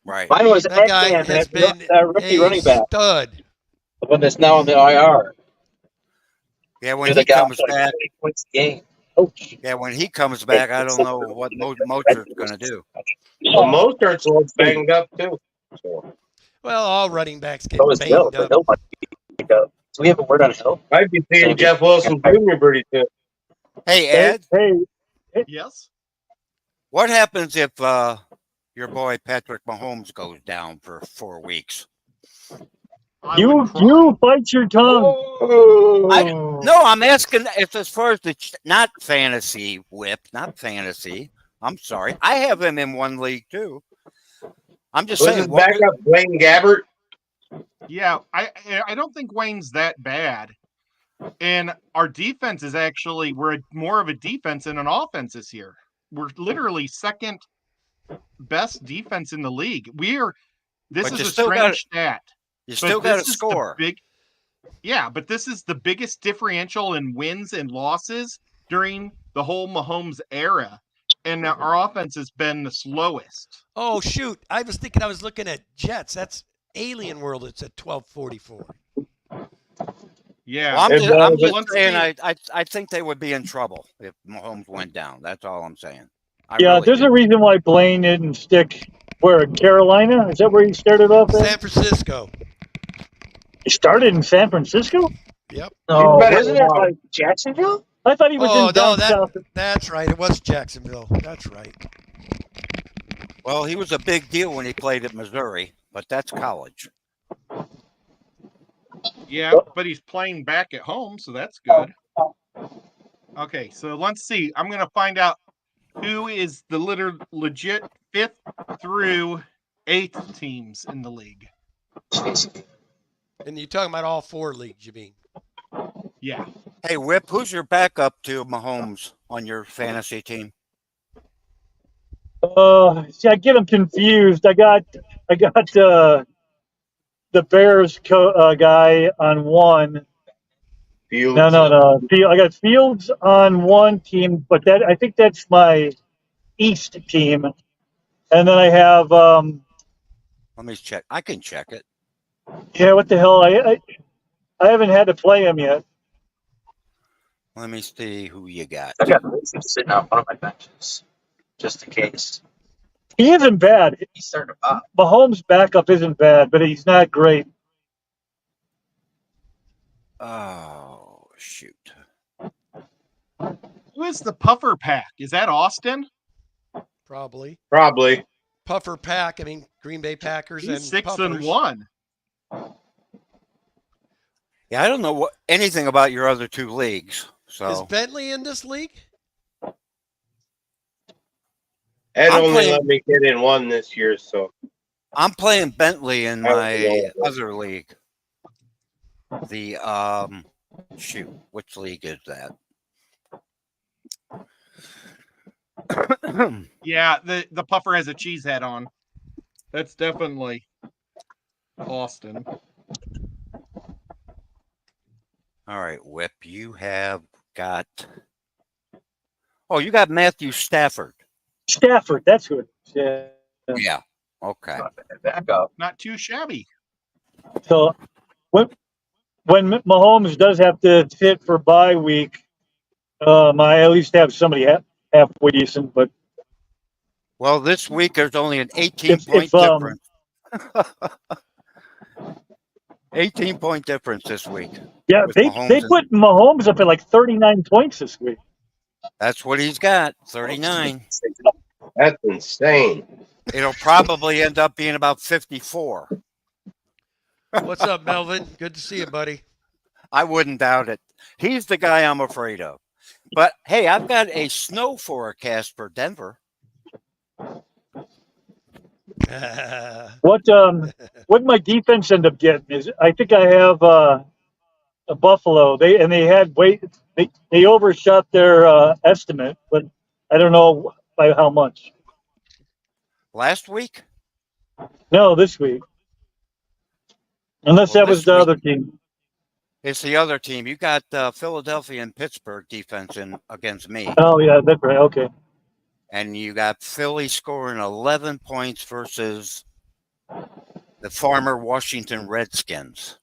Right.
Mine was
That guy
Ekman,
has been
that rookie
a
running back,
stud.
the one that's now on the IR.
Yeah, when
They're the
he
guy
comes
with, like,
back.
20 points a game. Coach.
Yeah, when he comes back, I don't know what Mosert's going to do.
Well, Mostert's a little banged up, too. So,
Well, all running backs get
So is Hill,
banged
but
up.
Hill might be go. Do we have a word on Hill?
might be seeing Jeff Wilson Jr. pretty soon.
Hey
hey,
Ed,
hey,
Yes.
what happens if your boy Patrick Mahomes goes down for 4 weeks.
I would cry.
You bite your tongue.
No, I'm asking if as far as not fantasy whip, not fantasy. I'm sorry. I have him in one league too. I'm just
Was
saying.
his backup Blaine Gabbert?
Yeah, I don't think Wayne's that bad. And our defense is actually, we're more of a defense than an offense this year. We're literally second best defense in the league. This
But
is
you
a
still
strange stat.
You
But
still got to
this is the
score.
but this is the biggest differential in wins and losses during the whole Mahomes era. And our offense has been the slowest.
Oh shoot! I was thinking I was looking at Jets. That's Alien World. It's at 12:44.
Yeah.
Well, I'm just
Let's
saying.
see.
I think they would be in trouble if Mahomes went down. That's all I'm saying.
There's a reason why Blaine didn't stick where in Carolina. Is that where he started off at?
San Francisco.
He started in San Francisco?
Yep.
No,
better
wasn't it like Jacksonville? I thought he was
Oh
in down
no,
south.
that's right. It was Jacksonville. That's right.
Well, he was a big deal when he played at Missouri, but that's college.
Yeah, but he's playing back at home, so that's good. Okay, so let's see. I'm going to find out who is the legit 5th through 8th teams in the league.
And you're talking about all 4 leagues, you mean?
Yeah.
Hey, Whip, who's your backup to Mahomes on your fantasy team?
See, I get them confused. I got the Bears guy on one.
Fields.
No. I got Fields on one team, but I think that's my East team. And then I have
Let me check. I can check it.
what the hell? I haven't had to play him yet.
Let me see who you got.
I got Mason sitting on one of my benches, just in case.
He isn't bad.
He's starting to pop.
Mahomes' backup isn't bad, but he's not great.
Oh, shoot.
Who is the Puffer Pack? Is that Austin?
Probably. Puffer Pack. I mean, Green Bay Packers and
He's 6
Puffers.
and 1.
Yeah, I don't know anything about your other 2 leagues. So
Is Bentley in this league?
Ed
I'm
only
playing-
let me get in one this year, so
I'm playing Bentley in my
Yeah.
other league. The shoot, which league is that?
Yeah, the Puffer has a cheese head on. That's definitely Austin.
All right, Whip, you have got. Oh, you got Matthew Stafford.
Stafford, that's who it is. Yeah.
Yeah. Okay.
Back up.
Not too shabby.
So when Mahomes does have to sit for bye week, I at least have somebody halfway decent. But
Well, this week there's only an 18-point
if
difference. 18-point difference this week.
yeah,
With
they
Mahomes
put Mahomes up at like 39 points this week.
That's what he's got. 39.
that's insane.
It'll probably end up being about 54.
What's up, Melvin? Good to see you, buddy.
I wouldn't doubt it. He's the guy I'm afraid of. But hey, I've got a snow forecast for Denver.
What my defense end up getting is I think I have a Buffalo. They had they overshot their estimate, but I don't know by how much.
Last week?
No, this week. Unless
Well,
that was
this
the
week-
other team.
It's the other team. You got Philadelphia and Pittsburgh defense in against me.
Oh yeah, that's right. Okay.
And you got Philly scoring 11 points versus the former Washington Redskins.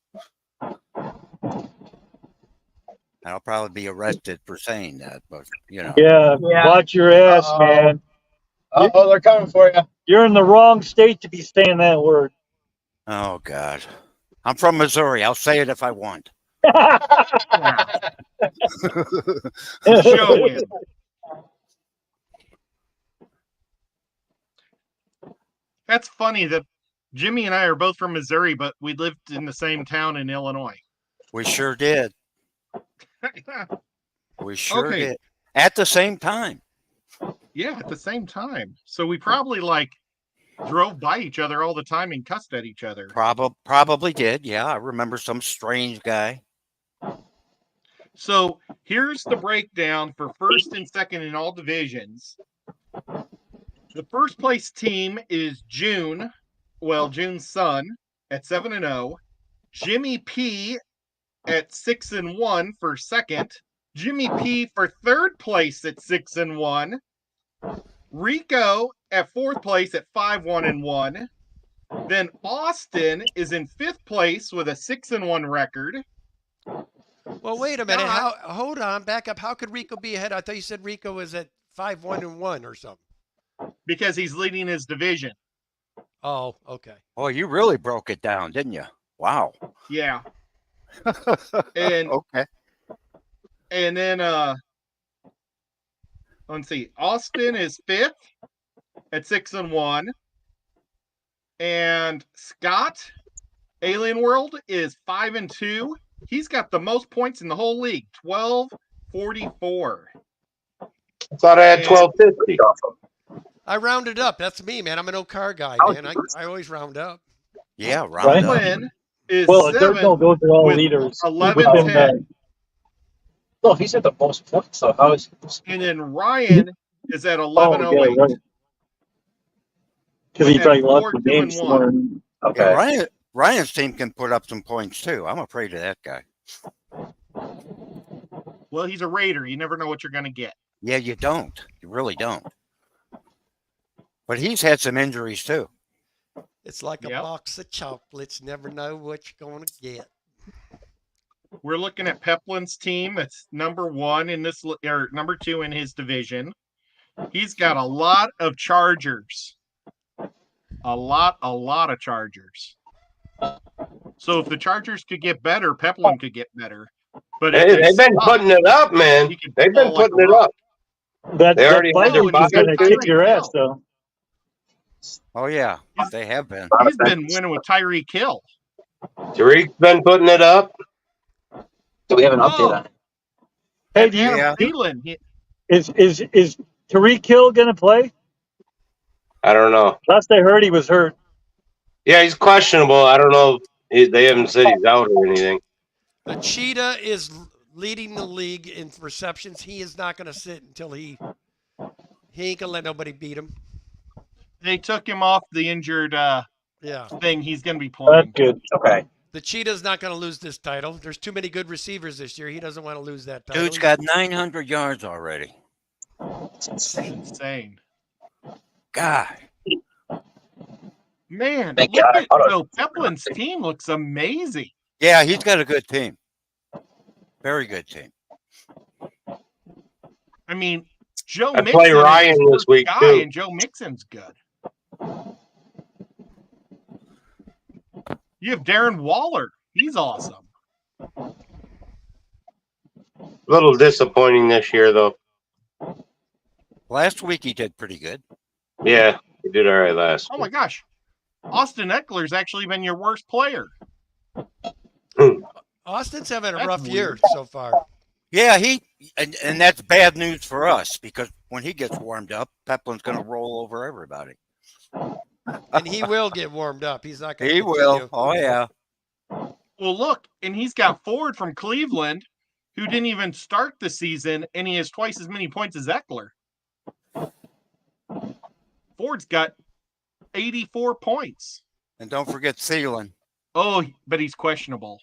I'll probably be arrested for saying that, but you know.
Yeah,
Yeah.
watch your ass,
Uh-oh.
man.
Oh, they're coming for you.
You're in the wrong state to be saying that word.
Oh God. I'm from Missouri. I'll say it if I want.
Show him. That's funny that Jimmy and I are both from Missouri, but we lived in the same town in Illinois.
We sure did. We sure
Okay.
did. At the same time.
Yeah, at the same time. So we probably like drove by each other all the time and cussed at each other.
Probably did. Yeah, I remember some strange guy.
So here's the breakdown for first and second in all divisions. The first place team is June's Son at 7-0. Jimmy P at 6-1 for second. Jimmy P for third place at 6-1. Rico at fourth place at 5-1-1. Then Austin is in fifth place with a 6-1 record.
Well, wait a minute. Hold on, back up. How could Rico be ahead? I thought you said Rico was at 5-1-1 or something.
Because he's leading his division.
Oh, okay.
Oh, you really broke it down, didn't you? Wow.
Yeah. And
okay.
And then let's see. Austin is fifth at 6-1. And Scott, Alien World, is 5-2. He's got the most points in the whole league, 1244.
I thought I had 1250.
I rounded up. That's me, man. I'm an old car guy, man. I always round up.
Yeah, round up.
Flynn is
Well,
seventh
those are all
with
leaders.
11-10.
No, he's at the most points. So how is?
And then Ryan is at
Oh,
1108.
yeah, right. Because he
At
probably lost the
4-2
game
and
somewhere.
Okay.
Yeah, Ryan's team can put up some points too. I'm afraid of that guy.
Well, he's a Raider. You never know what you're going to get.
Yeah, you don't. You really don't. But he's had some injuries too.
It's like a
Yep.
box of chocolates. Never know what you're going to get.
We're looking at Peplin's team. It's number 1 in this, or number 2 in his division. He's got a lot of Chargers. A lot of Chargers. So if the Chargers could get better, Peplin could get better. But if
They've been
suck,
putting it up, man.
he could
They've been
fall like
putting
a
it
rock.
up.
That
They already had their
Vikings is going to
bye.
kick your ass, though.
Oh yeah, they have been.
He's been winning with Tyreek Hill.
Tariq's been putting it up.
Do we have an update on it?
Hey,
And
do you,
Adam Thielen,
is Tariq Hill going to play?
I don't know.
Last I heard, he was hurt.
Yeah, he's questionable. I don't know. They haven't said he's out or anything.
The Cheetah is leading the league in receptions. He is not going to sit until he ain't going to let nobody beat him.
they took him off the injured
Yeah.
thing. He's going to be
That's
playing.
good.
Okay.
The Cheetah's not going to lose this title. There's too many good receivers this year. He doesn't want to lose that title.
Dude's got 900 yards already.
It's insane.
Insane.
God.
Man,
Thank
look
God.
at so Peplin's team looks amazing.
Yeah, he's got a good team. Very good team.
I mean, Joe
I
Mixon
play
is
Ryan
the
this
first
week,
guy,
too.
and Joe Mixon's good. You have Darren Waller. He's awesome.
A little disappointing this year, though.
Last week he did pretty good.
Yeah, he did all right last.
Oh my gosh. Austin Eckler's actually been your worst player.
Austin's having a
That's
rough year
weird.
so far.
Yeah, and that's bad news for us because when he gets warmed up, Peplin's going to roll over everybody.
And he will get warmed up. He's not going to
He will. Oh yeah.
Well, look, and he's got Ford from Cleveland, who didn't even start the season, and he has twice as many points as Eckler. Ford's got 84 points.
And don't forget Thielen.
Oh, but he's questionable.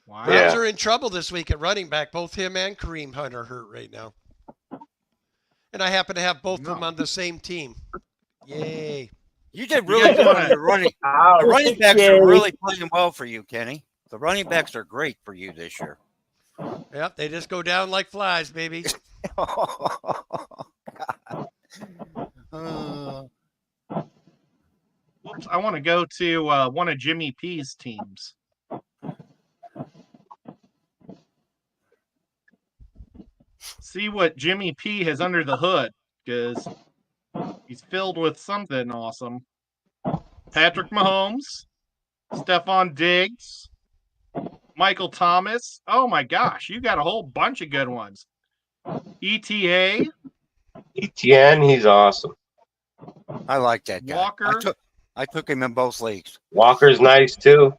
Wow.
Browns are in trouble this week at running back. Both him and Kareem Hunt are hurt right now. And I happen to have both of them on the same team. Yay.
You did really good on your running. The running backs are really playing well for you, Kenny. The running backs are great for you this year.
Yep, they just go down like flies, baby.
Whoops, I want to go to one of Jimmy P's teams. See what Jimmy P has under the hood, because He's filled with something awesome. Patrick Mahomes, Stephon Diggs, Michael Thomas. Oh my gosh, you got a whole bunch of good ones. ETA,
ETN, he's awesome.
I like that guy.
Walker.
I took him in both leagues.
Walker's nice too.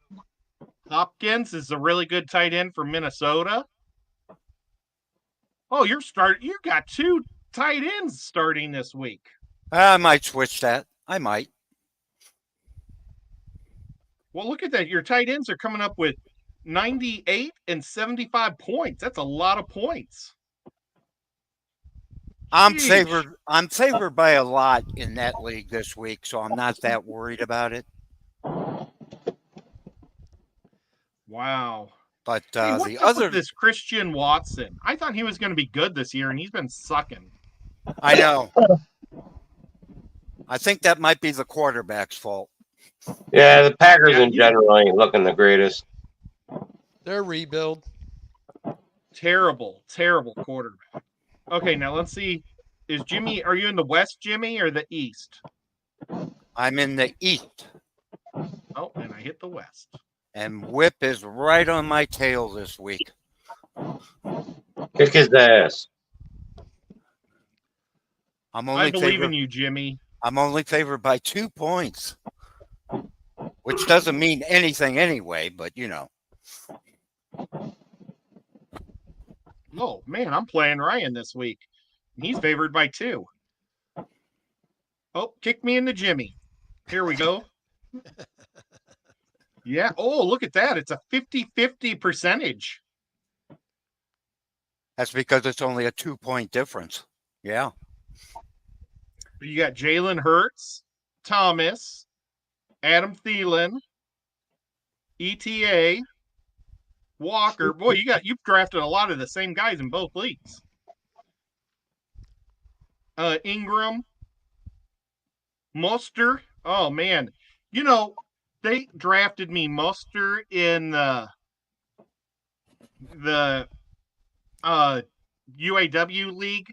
Hopkins is a really good tight end for Minnesota. Oh, you got 2 tight ends starting this week.
I might switch that. I might.
Well, look at that. Your tight ends are coming up with 98 and 75 points. That's a lot of points.
I'm
Sheesh.
favored by a lot in that league this week, so I'm not that worried about it.
Wow.
But
Hey, what's
the
up
other,
with this Christian Watson? I thought he was going to be good this year, and he's been sucking.
I know. I think that might be the quarterback's fault.
Yeah, the Packers
Yeah,
in general ain't looking the greatest.
Their rebuild.
Terrible, terrible quarterback. Okay, now let's see. Are you in the West, Jimmy, or the East?
I'm in the East,
Oh, and I hit the West.
and Whip is right on my tail this week.
Kick his ass.
I believe in you, Jimmy.
I'm only favored by 2 points, which doesn't mean anything anyway, but you know.
Oh, man, I'm playing Ryan this week. He's favored by 2. Oh, kick me into Jimmy. Here we go. Yeah. Oh, look at that. It's a 50-50 percentage.
That's because it's only a 2-point difference. Yeah.
You got Jalen Hurts, Thomas, Adam Thielen, ETA, Walker. Boy, you've drafted a lot of the same guys in both leagues. Ingram, Mostert. Oh man, they drafted me Mostert in the UAW league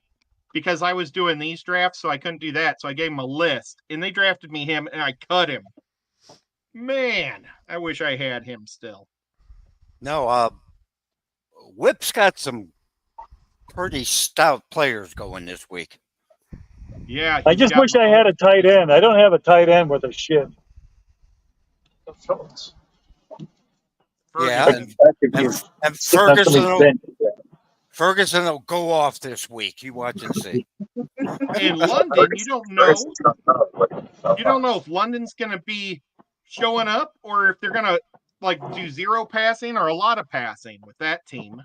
because I was doing these drafts, so I couldn't do that. So I gave him a list, and they drafted me him, and I cut him. Man, I wish I had him still.
No, Whip's got some pretty stout players going this week.
Yeah.
I just wish I had a tight end. I don't have a tight end with a shit.
Yeah, and Ferguson will go off this week. You watch and see.
In London, you don't know if London's going to be showing up or if they're going to do 0 passing or a lot of passing with that team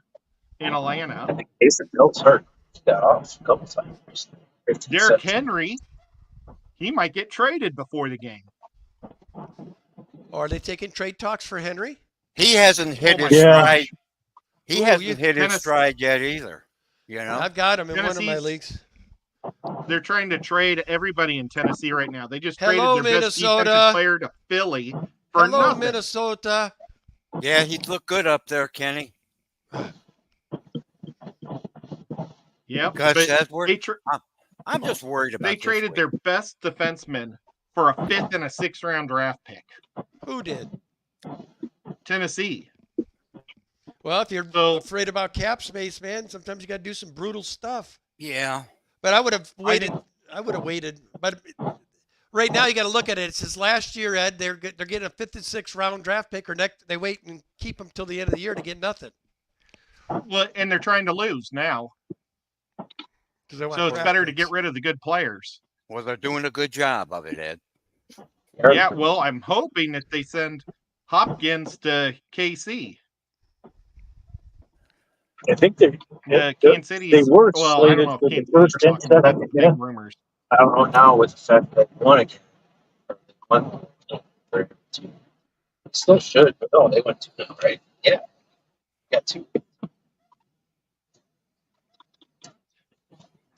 in Atlanta.
I think Jason Phillips hurt. He got off a couple times.
Derrick Henry, he might get traded before the game.
Are they taking trade talks for Henry?
He hasn't hit his stride. He hasn't hit his
Tennessee
stride yet either. You know,
I've got him in one of my
Tennessee's-
leagues.
They're trying to trade everybody in Tennessee right now. They just
Hello,
traded their best
Minnesota.
defensive player to Philly for
Hello,
nothing.
Minnesota.
yeah, he'd look good up there, Kenny.
Yep.
Gus
but
Edwards. I'm just worried about.
they traded their best defenseman for a 5th and a 6th round draft pick.
Who did?
Tennessee.
Well, if you're afraid about cap space, man, sometimes you got to do some brutal stuff.
Yeah.
But I would have waited. But right now, you got to look at it. It says last year, Ed, they're getting a 5th and 6th round draft pick, or they wait and keep them till the end of the year to get nothing.
Well, and they're trying to lose now. So it's better to get rid of the good players.
Well, they're doing a good job of it, Ed.
Yeah, well, I'm hoping that they send Hopkins to KC.
I think
Kansas City.
They were
well, I don't know if Kansas
first
City's
and
talking,
second. Yeah.
rumors.
I don't know now with the fact that they won again. Still should, but no, they went 2 right? Yeah. Got 2.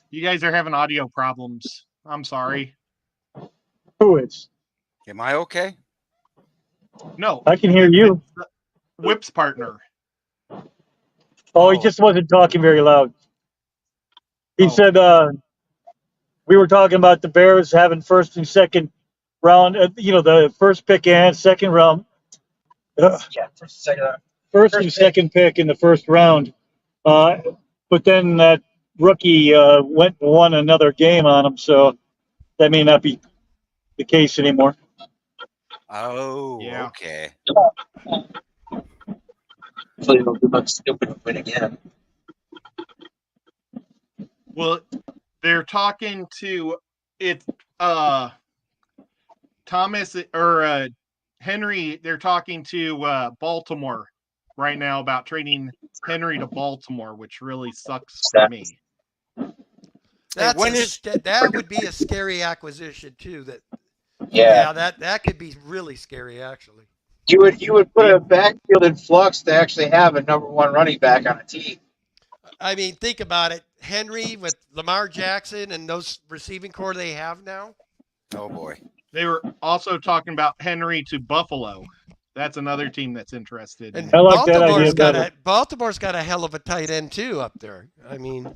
You guys are having audio problems. I'm sorry.
Who is?
Am I okay?
No.
I can hear you.
Whip's partner.
Oh, he just wasn't talking very loud. He said we were talking about the Bears having first and second round, the first pick and second round,
Yeah, first, second,
first
First
and
pick.
second pick in the first round. But then that rookie went and won another game on him, so that may not be the case anymore.
Oh,
Yeah.
okay.
hopefully they'll do nothing stupid and win again.
Well, they're talking to it. Thomas or Henry. They're talking to Baltimore right now about trading Henry to Baltimore, which really sucks for me.
That would be a scary acquisition too.
Yeah.
That could be really scary actually.
You would put a backfield in flux to actually have a number one running back on a team.
I mean, think about it. Henry with Lamar Jackson and those receiving core they have now.
Oh boy.
They were also talking about Henry to Buffalo. That's another team that's interested in
And
I
him.
like that idea better.
Baltimore's got a hell of a tight end too up there. I mean,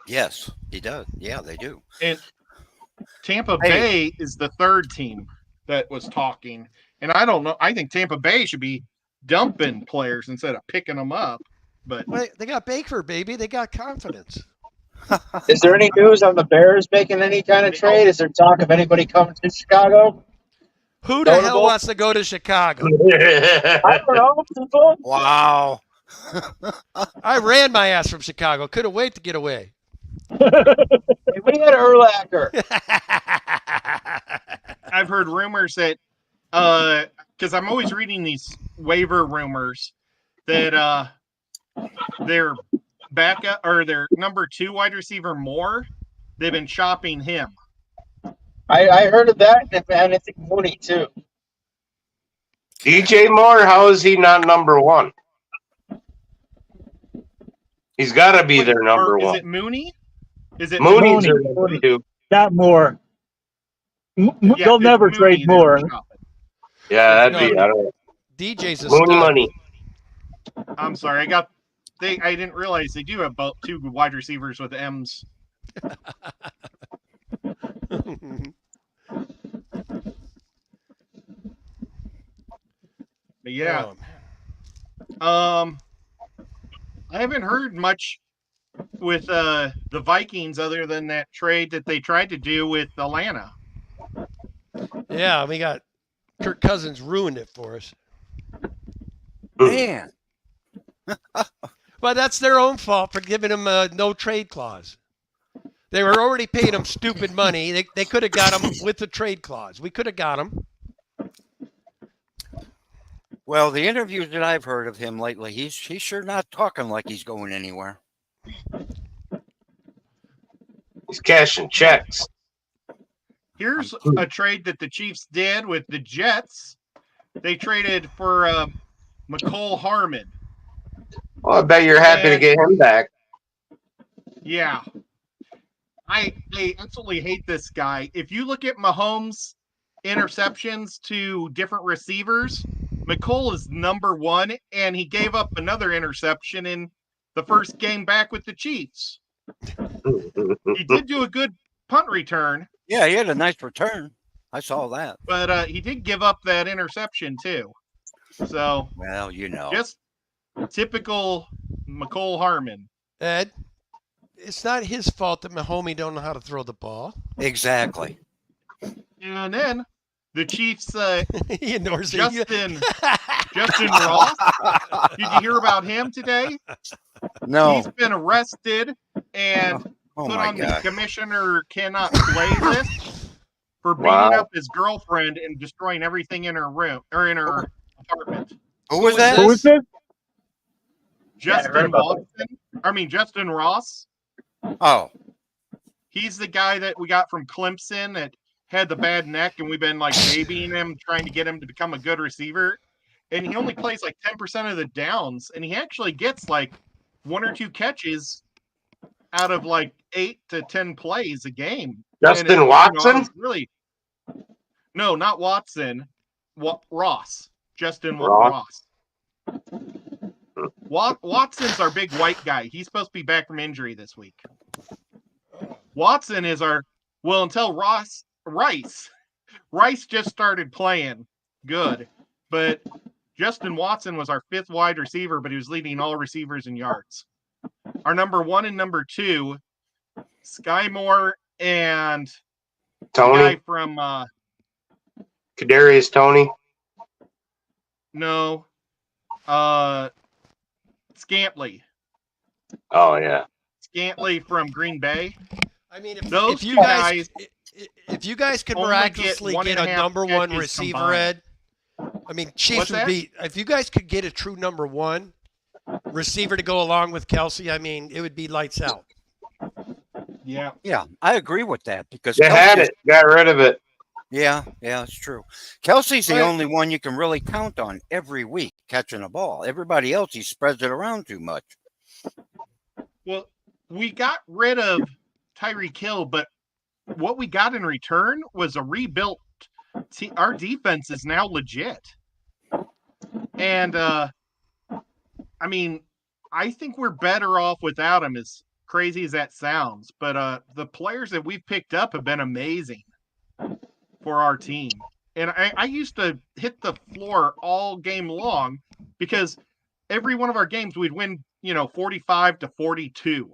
Yes, he does. Yeah, they do.
And Tampa
Hey.
Bay is the third team that was talking. And I don't know. I think Tampa Bay should be dumping players instead of picking them up. But
well, they got Baker, baby. They got confidence.
Is there any news on the Bears making any kind of trade? Is there talk of anybody coming to Chicago?
Who the hell
Notable?
wants to go to Chicago?
I don't know, people.
Wow.
I ran my ass from Chicago. Couldn't wait to get away.
Hey, we had Urlacher.
I've heard rumors that because I'm always reading these waiver rumors that their backup or their number 2 wide receiver Moore, they've been shopping him.
I heard of that, and I think Mooney too.
DJ Moore, how is he not number one? He's got to be their number
Or is
one.
it Mooney? Is it
Mooney's
Mooney?
their number 2.
Not more.
Yeah,
They'll
it's
never
Mooney
trade
they're
more.
shopping.
Yeah, that'd
No,
be. I don't know.
DJ's a
Mooney
stud.
money.
I'm sorry, I didn't realize they do have about 2 wide receivers with M's. But yeah. I haven't heard much with the Vikings other than that trade that they tried to do with Atlanta.
Yeah, we got Kirk Cousins ruined it for us.
Man.
But that's their own fault for giving him a no trade clause. They were already paying him stupid money. They could have got him with the trade clause. We could have got him.
Well, the interviews that I've heard of him lately, he's sure not talking like he's going anywhere.
He's cashing checks.
Here's a trade that the Chiefs did with the Jets. They traded for McCole Harmon.
Well, I bet you're happy to get him back.
Yeah. I absolutely hate this guy. If you look at Mahomes' interceptions to different receivers, McCole is number 1, and he gave up another interception in the first game back with the Chiefs. He did do a good punt return.
Yeah, he had a nice return. I saw that.
But he did give up that interception too. So,
well,
just typical McCole Harmon.
Ed, it's not his fault that Mahomes don't know how to throw the ball.
Exactly.
And then the Chiefs,
He ignores
Justin Ross. Did you hear about him today?
No.
He's been arrested and
Oh
put
my
on the
God.
commissioner cannot play list for beating up his girlfriend and destroying everything in her room or in her apartment.
Who was that?
Who is this?
Justin Ross.
Oh,
He's the guy that we got from Clemson that had the bad neck, and we've been like babying him, trying to get him to become a good receiver. And he only plays like 10% of the downs, and he actually gets like 1 or 2 catches out of like 8 to 10 plays a game.
Justin Watson?
No, not Watson. Ross. Justin Ross. Watson's our big white guy. He's supposed to be back from injury this week. Watson is our until Rice just started playing good, but Justin Watson was our 5th wide receiver, but he was leading all receivers in yards. Our number 1 and number 2, Sky Moore and the guy
Tony,
from
Kadarius Tony.
no, Scantley.
Oh yeah.
Scantley from Green Bay.
I mean,
Those
if you
two
guys if you guys could
only
miraculously
get
get a
1.5
number one
catches
receiver,
combined.
Ed, I mean, Chiefs
What's
would
that?
be. If you guys could get a true number one receiver to go along with Kelsey, I mean, it would be lights out.
Yeah.
Yeah, I agree with that because
They had
Kelsey's-
it, got rid of it.
Yeah, it's true. Kelsey's the
But-
only one you can really count on every week catching a ball. Everybody else, he spreads it around too much.
Well, we got rid of Tyreek Hill, but what we got in return was a rebuilt our defense is now legit. And I mean, I think we're better off without him, as crazy as that sounds. But the players that we've picked up have been amazing for our team. And I used to hit the floor all game long because every one of our games we'd win, 45-42.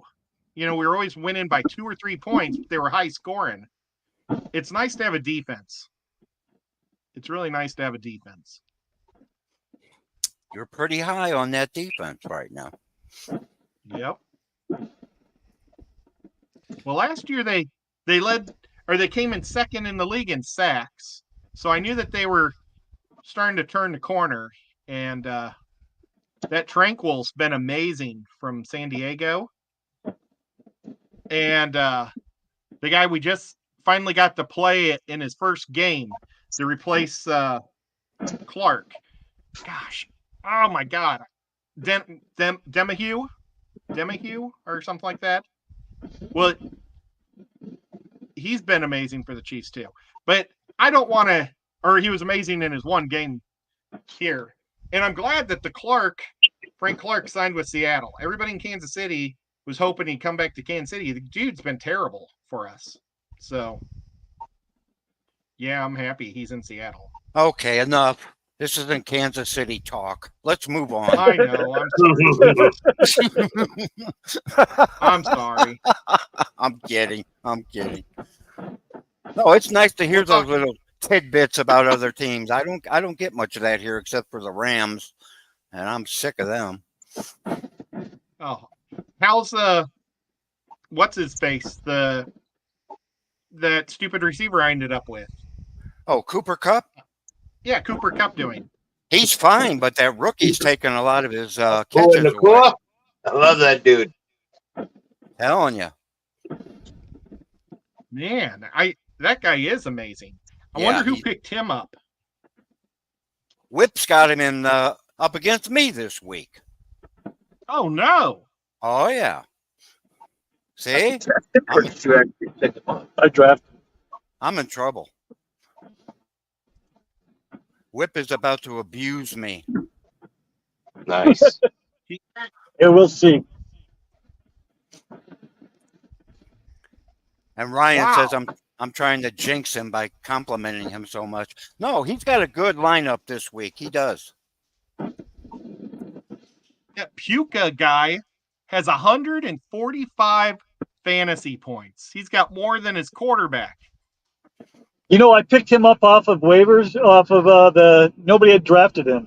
We were always winning by 2 or 3 points, but they were high scoring. It's nice to have a defense. It's really nice to have a defense.
You're pretty high on that defense right now.
Yep. Well, last year they came in second in the league in sacks. So I knew that they were starting to turn the corner. And that Tranquil's been amazing from San Diego. And the guy we just finally got to play it in his first game to replace Clark. Gosh, oh my God, Demahue or something like that. Well, he's been amazing for the Chiefs too. But I don't want to. Or he was amazing in his one game here, and I'm glad that Frank Clark signed with Seattle. Everybody in Kansas City was hoping he'd come back to Kansas City. The dude's been terrible for us. So, yeah, I'm happy he's in Seattle.
Okay, enough. This isn't Kansas City talk. Let's move on.
I know. I'm sorry.
I'm kidding. No, it's nice to hear those little tidbits about other teams. I don't get much of that here except for the Rams, and I'm sick of them.
Oh, how's what's his face? That stupid receiver I ended up with.
Oh, Cooper Kupp?
Yeah, Cooper Kupp doing.
He's fine, but that rookie's taking a lot of his
Oh,
catches
and the
away.
core? I love that dude.
Telling you.
Man, that guy is amazing. I wonder who picked him up.
Whip's got him in up against me this week.
Oh no!
Oh yeah. See,
I drafted.
I'm in trouble. Whip is about to abuse me.
Nice.
Yeah, we'll see.
And Ryan
Wow.
says I'm trying to jinx him by complimenting him so much. No, he's got a good lineup this week. He does.
That Puka guy has 145 fantasy points. He's got more than his quarterback.
I picked him up off of waivers, off of nobody had drafted him.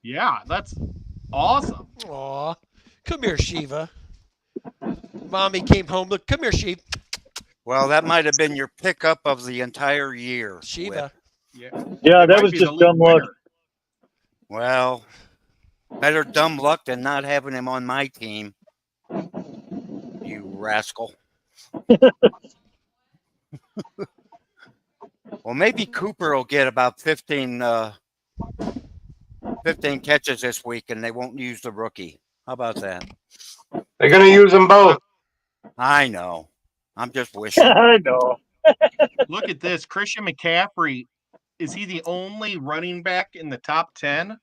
Yeah, that's awesome.
Aw, come here, Shiva. Mommy came home. Look, come here, Shiva.
Well, that might have been your pickup of the entire year.
Shiva.
Whip.
Yeah,
It
that
might
was
be the
just
league
dumb luck.
winner.
Well, better dumb luck than not having him on my team. You rascal. Well, maybe Cooper will get about 15 catches this week, and they won't use the rookie. How about that?
They're going to use them both.
I know. I'm just wishing.
I know.
Look at this. Christian McCaffrey. Is he the only running back in the top 10?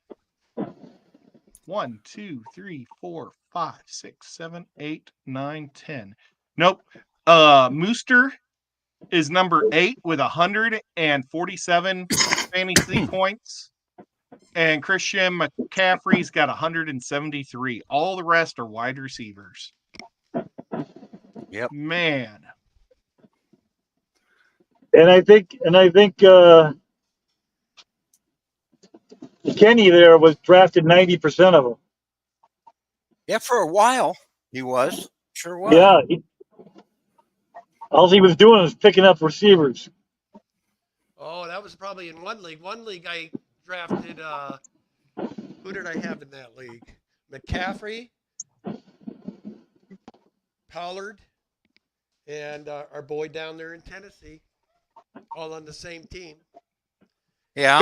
1, 2, 3, 4, 5, 6, 7, 8, 9, 10. Nope. Mooster is number 8 with 147 fantasy points. And Christian McCaffrey's got 173. All the rest are wide receivers.
Yep.
Man.
And I think Kenny there was drafted 90% of them.
Yeah, for a while he was. Sure was.
Yeah. All he was doing was picking up receivers.
Oh, that was probably in one league. One league I drafted. Who did I have in that league? McCaffrey, Pollard, and our boy down there in Tennessee, all on the same team.
Yeah,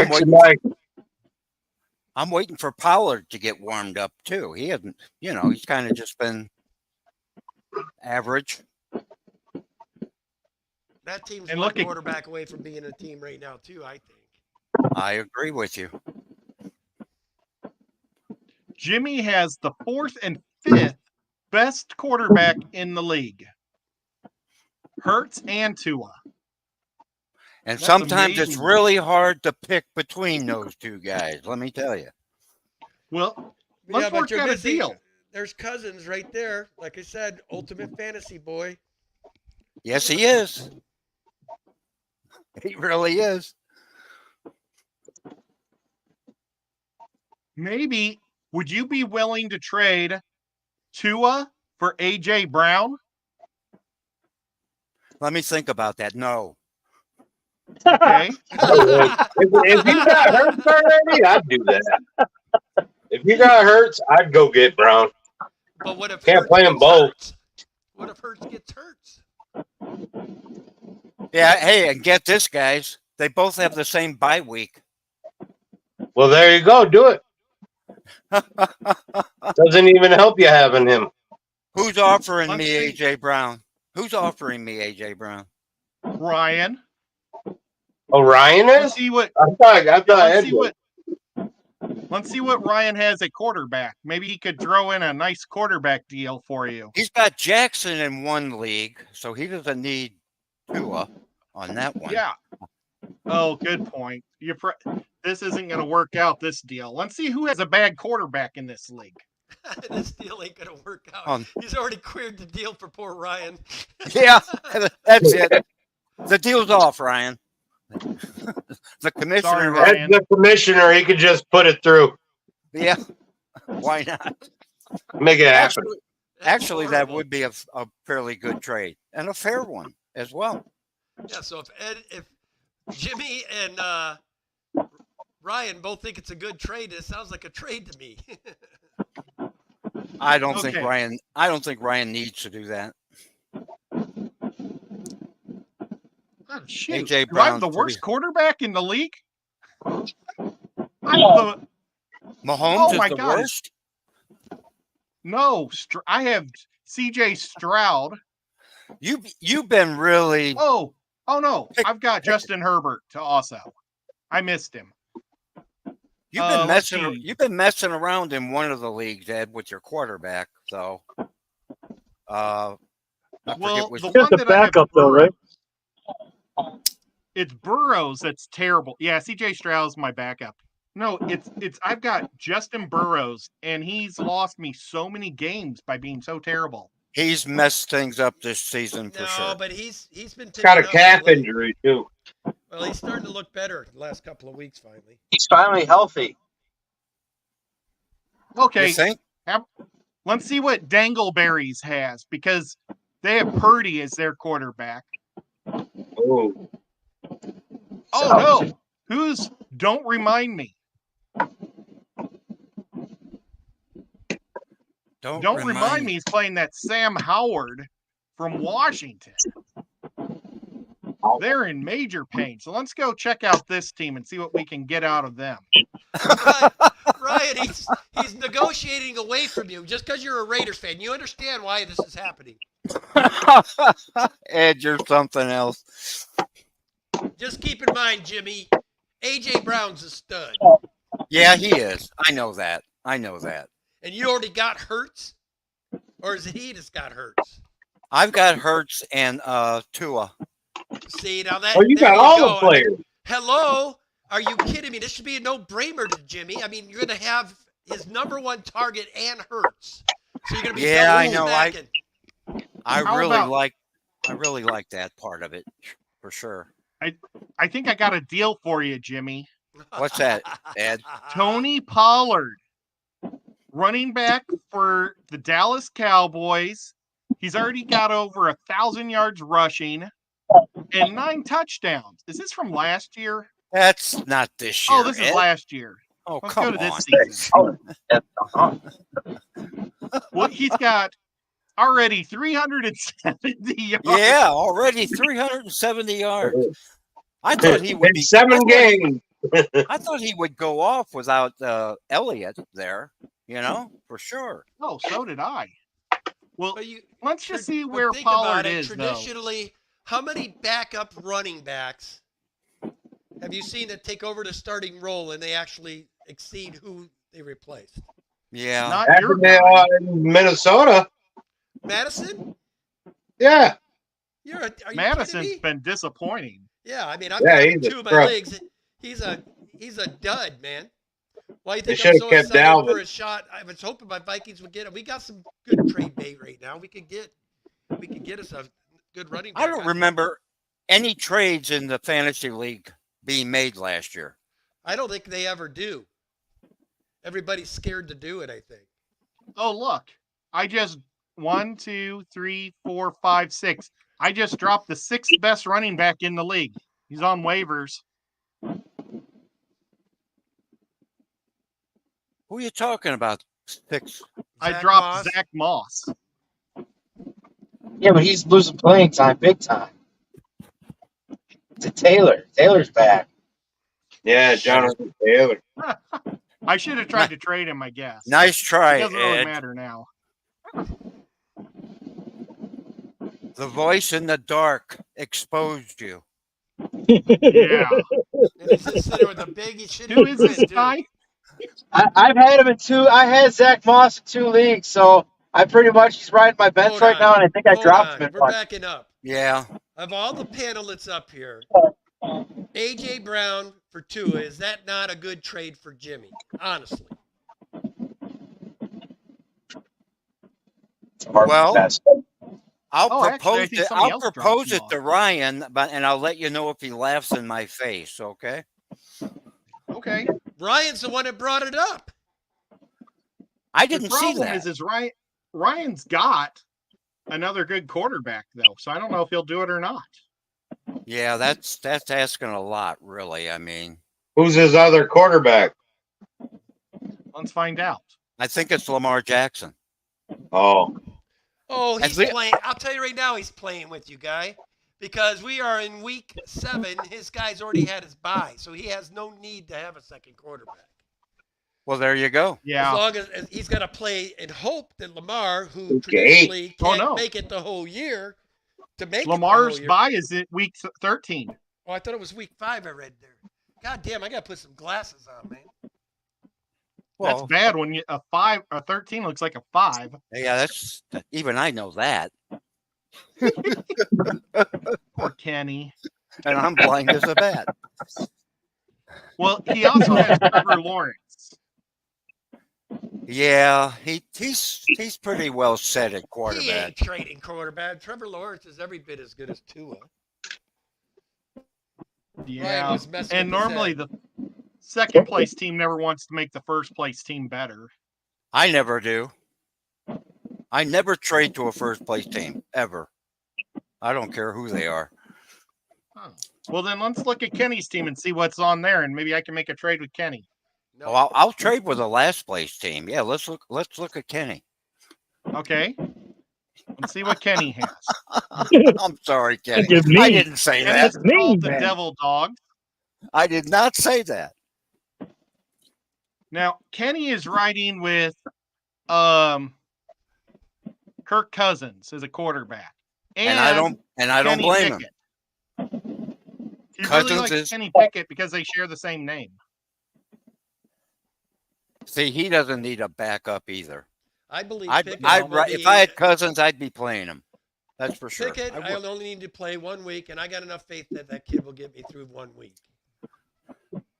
I'm waiting for Pollard to get warmed up too. He hasn't, he's kind of just been average.
That team's
And
one
look at-
quarterback away from being a team right now too, I think.
I agree with you.
Jimmy has the 4th and 5th best quarterback in the league. Hurts and Tua.
And
That's
sometimes it's
amazing.
really hard to pick between those two guys. Let me tell you.
Well, let's work out a deal.
There's Cousins right there. Like I said, ultimate fantasy boy.
Yes, he is. He really is.
Maybe, would you be willing to trade Tua for AJ Brown?
Let me think about that. No.
Okay.
If you got Hurts already, I'd do that. If you got Hurts, I'd go get Brown.
But what if
Can't
Hurts
play 'em
gets
both.
hurt? What if Hurts gets hurt?
Yeah, hey, and get this, guys. They both have the same bye week.
Well, there you go. Do it. Doesn't even help you having him.
Who's offering
Let's
me
see.
AJ Brown? Who's offering me AJ Brown?
Ryan.
Orion
Let's
is?
see what
I thought
let's see
Edward.
let's see what Ryan has at quarterback. Maybe he could throw in a nice quarterback deal for you.
He's got Jackson in one league, so he doesn't need Tua on that one.
Yeah. Oh, good point. This isn't going to work out, this deal. Let's see who has a bad quarterback in this league.
This deal ain't gonna work out.
Um,
He's already cleared the deal for poor Ryan.
Yeah, that's it. The deal's off, Ryan. The commissioner.
Sorry,
As
Ryan.
the commissioner, he could just put it through.
Yeah. Why not?
Make it happen.
Actually, that
horrible.
would be a fairly good trade and a fair one as well.
Yeah. So if Jimmy and Ryan both think it's a good trade, it sounds like a trade to me.
I don't think
Okay.
Ryan needs to do that.
Oh, shoot.
AJ
Do I have
Brown's
the worst
pretty-
quarterback in the league? I'm the,
Mahomes
Oh my
is the
God.
worst.
no, I have CJ Stroud.
You've been really
Oh no.
Pick-
I've got Justin Herbert to also. I missed him. Let's see.
you've been messing around in one of the leagues, Ed, with your quarterback. So, I forget
Well,
which.
the
He's
one
the
that I have
backup though, right?
It's Burrows that's terrible. Yeah, CJ Stroud's my backup. No, it's I've got Justin Burrows, and he's lost me so many games by being so terrible.
He's messed things up this season for
No,
sure.
but he's been
He's got a
picking up
calf
lately.
injury, too.
Well, he's starting to look better the last couple of weeks finally.
He's finally healthy.
Okay,
You think?
let's see what Dangleberries has, because they have Purdy as their quarterback.
Oh,
Oh no, don't remind me. Don't remind me he's playing that Sam Howard from Washington. They're in major pain. So let's go check out this team and see what we can get out of them.
Ryan, he's negotiating away from you just because you're a Raiders fan. You understand why this is happening.
Ed, you're something else.
Just keep in mind, Jimmy, AJ Brown's a stud.
Yeah, he is. I know that.
And you already got Hurts. Or is it he that's got Hurts?
I've got Hurts and Tua.
See, now that
Oh, you
there
got
you
all
go.
the players.
Hello? Are you kidding me? This should be a no-brainer to Jimmy. I mean, you're going to have his number one target and Hurts. So you're going to be
Yeah,
double
I know.
smacking.
I
How
really
about-
like that part of it for sure.
I think I got a deal for you, Jimmy.
What's that, Ed?
Tony Pollard, running back for the Dallas Cowboys. He's already got over 1,000 yards rushing and 9 touchdowns. Is this from last year?
That's not this year.
Oh, this is
Ed.
last year.
Oh,
Let's
come
go to
on.
this season.
Oh, that's uh-huh.
Well, he's got already 370 yards.
Yeah, already 370 yards. I thought he would
In
be
7 games.
I thought he would go off without Elliott there. You know, for sure.
Oh, so did I. Well,
But you,
let's just see
but
where
think
Pollard
about it,
is, though.
traditionally, how many backup running backs have you seen that take over the starting role and they actually exceed who they replaced?
Yeah.
Not your
Happened
guy.
in Minnesota.
Madison?
Yeah.
Are you kidding
Madison's
me?
been disappointing.
Yeah, I mean, I've
Yeah,
got
he's a
two of my
scrub.
leagues. He's a dud, man. Why you
They
think I'm
should've
so
kept
excited
Dalvin.
for a shot? I was hoping my Vikings would get him. We got some good trade bait right now. We could get us a good running back.
I don't remember any trades in the fantasy league being made last year.
I don't think they ever do. Everybody's scared to do it, I think.
Oh, look. I just 1, 2, 3, 4, 5, 6. I just dropped the 6th best running back in the league. He's on waivers.
Who are you talking about? 6.
I
Zach
dropped
Moss?
Zach Moss.
Yeah, but he's losing playing time, big time. To Taylor. Taylor's back.
Yeah, Jonathan Taylor.
I should have tried to trade him, I guess.
Nice
It
try,
doesn't really
Ed.
matter now.
The voice in the dark exposed you.
Yeah.
And he's just sitting with a big shitty
Who is this
grin, too.
guy?
I've had him in 2. I had Zach Moss in 2 leagues, so I pretty much he's riding my bench
Hold
right
on.
now, and I think I
Hold
dropped
on.
him in
We're
one.
backing up.
Yeah.
Of all the panelists up here, A.J. Brown for Tua, is that not a good trade for Jimmy? Honestly.
It's hard
Well,
to pass.
I'll
Oh, actually, I
propose
think
it.
somebody
I'll
else dropped
propose
him
it
off.
to Ryan, and I'll let you know if he laughs in my face. Okay.
Okay.
Ryan's the one that brought it up.
I
The
didn't see
problem
that.
is Ryan's got another good quarterback, though, so I don't know if he'll do it or not.
Yeah, that's asking a lot, really. I mean,
Who's his other quarterback?
Let's find out.
I think it's Lamar Jackson.
Oh,
Oh,
I
he's
think-
playing. I'll tell you right now, he's playing with you, guy. Because we are in week 7. His guy's already had his bye, so he has no need to have a second quarterback.
Well, there you go.
Yeah.
As long as he's got to play and hope that Lamar, who
Okay.
traditionally
Oh,
can't
no.
make it the whole year, to make
Lamar's
it the whole year.
bye is at week 13.
Oh, I thought it was week 5. I read there. God damn, I got to put some glasses on, man.
That's
Well,
bad when a 13 looks like a 5.
yeah, even I know that,
Poor Kenny.
and I'm blind as a bat.
Well, he also has Trevor Lawrence.
Yeah, he's pretty well set at
He
quarterback.
ain't trading quarterback. Trevor Lawrence is every bit as good as Tua.
Yeah.
was messing
And
with his
normally
head.
the second place team never wants to make the first place team better.
I never do. I never trade to a first place team ever. I don't care who they are.
Oh. Well, then let's look at Kenny's team and see what's on there, and maybe I can make a trade with Kenny.
No,
Well, I'll trade with a last place team. Yeah, let's look at Kenny.
Okay. Let's see what Kenny has.
I'm sorry, Kenny.
Give me.
I didn't say
Kenny
that.
is called the
man.
Devil Dog.
I did not say that.
Now, Kenny is riding with Kirk Cousins as a quarterback.
And I don't
Kenny
blame him.
Pickett. He
Cousins
really likes
is-
Kenny Pickett because they share the same name.
See, he doesn't need a backup either.
I believe
I'd,
Pickett.
I'd,
will
if
be-
I had Cousins, I'd be playing him. That's for sure.
Pickett,
I
I
would.
only need to play 1 week, and I got enough faith that that kid will get me through 1 week.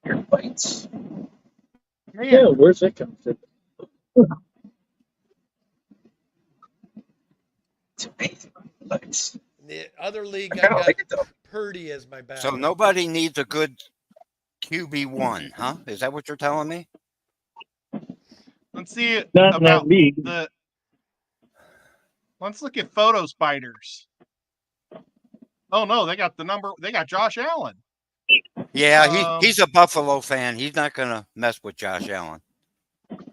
Your fights.
Yeah,
Man,
where's that coming from?
It's amazing. Fights.
In the other league,
I
I've
kind of
got
like it though.
Purdy as my backup.
So nobody needs a good QB1, huh? Is that what you're telling me?
let's see
Not in that
about
league.
the. Let's look at photo spiders. Oh no, they got the number. They got Josh Allen.
Yeah,
Um,
he's a Buffalo fan. He's not going to mess with Josh Allen.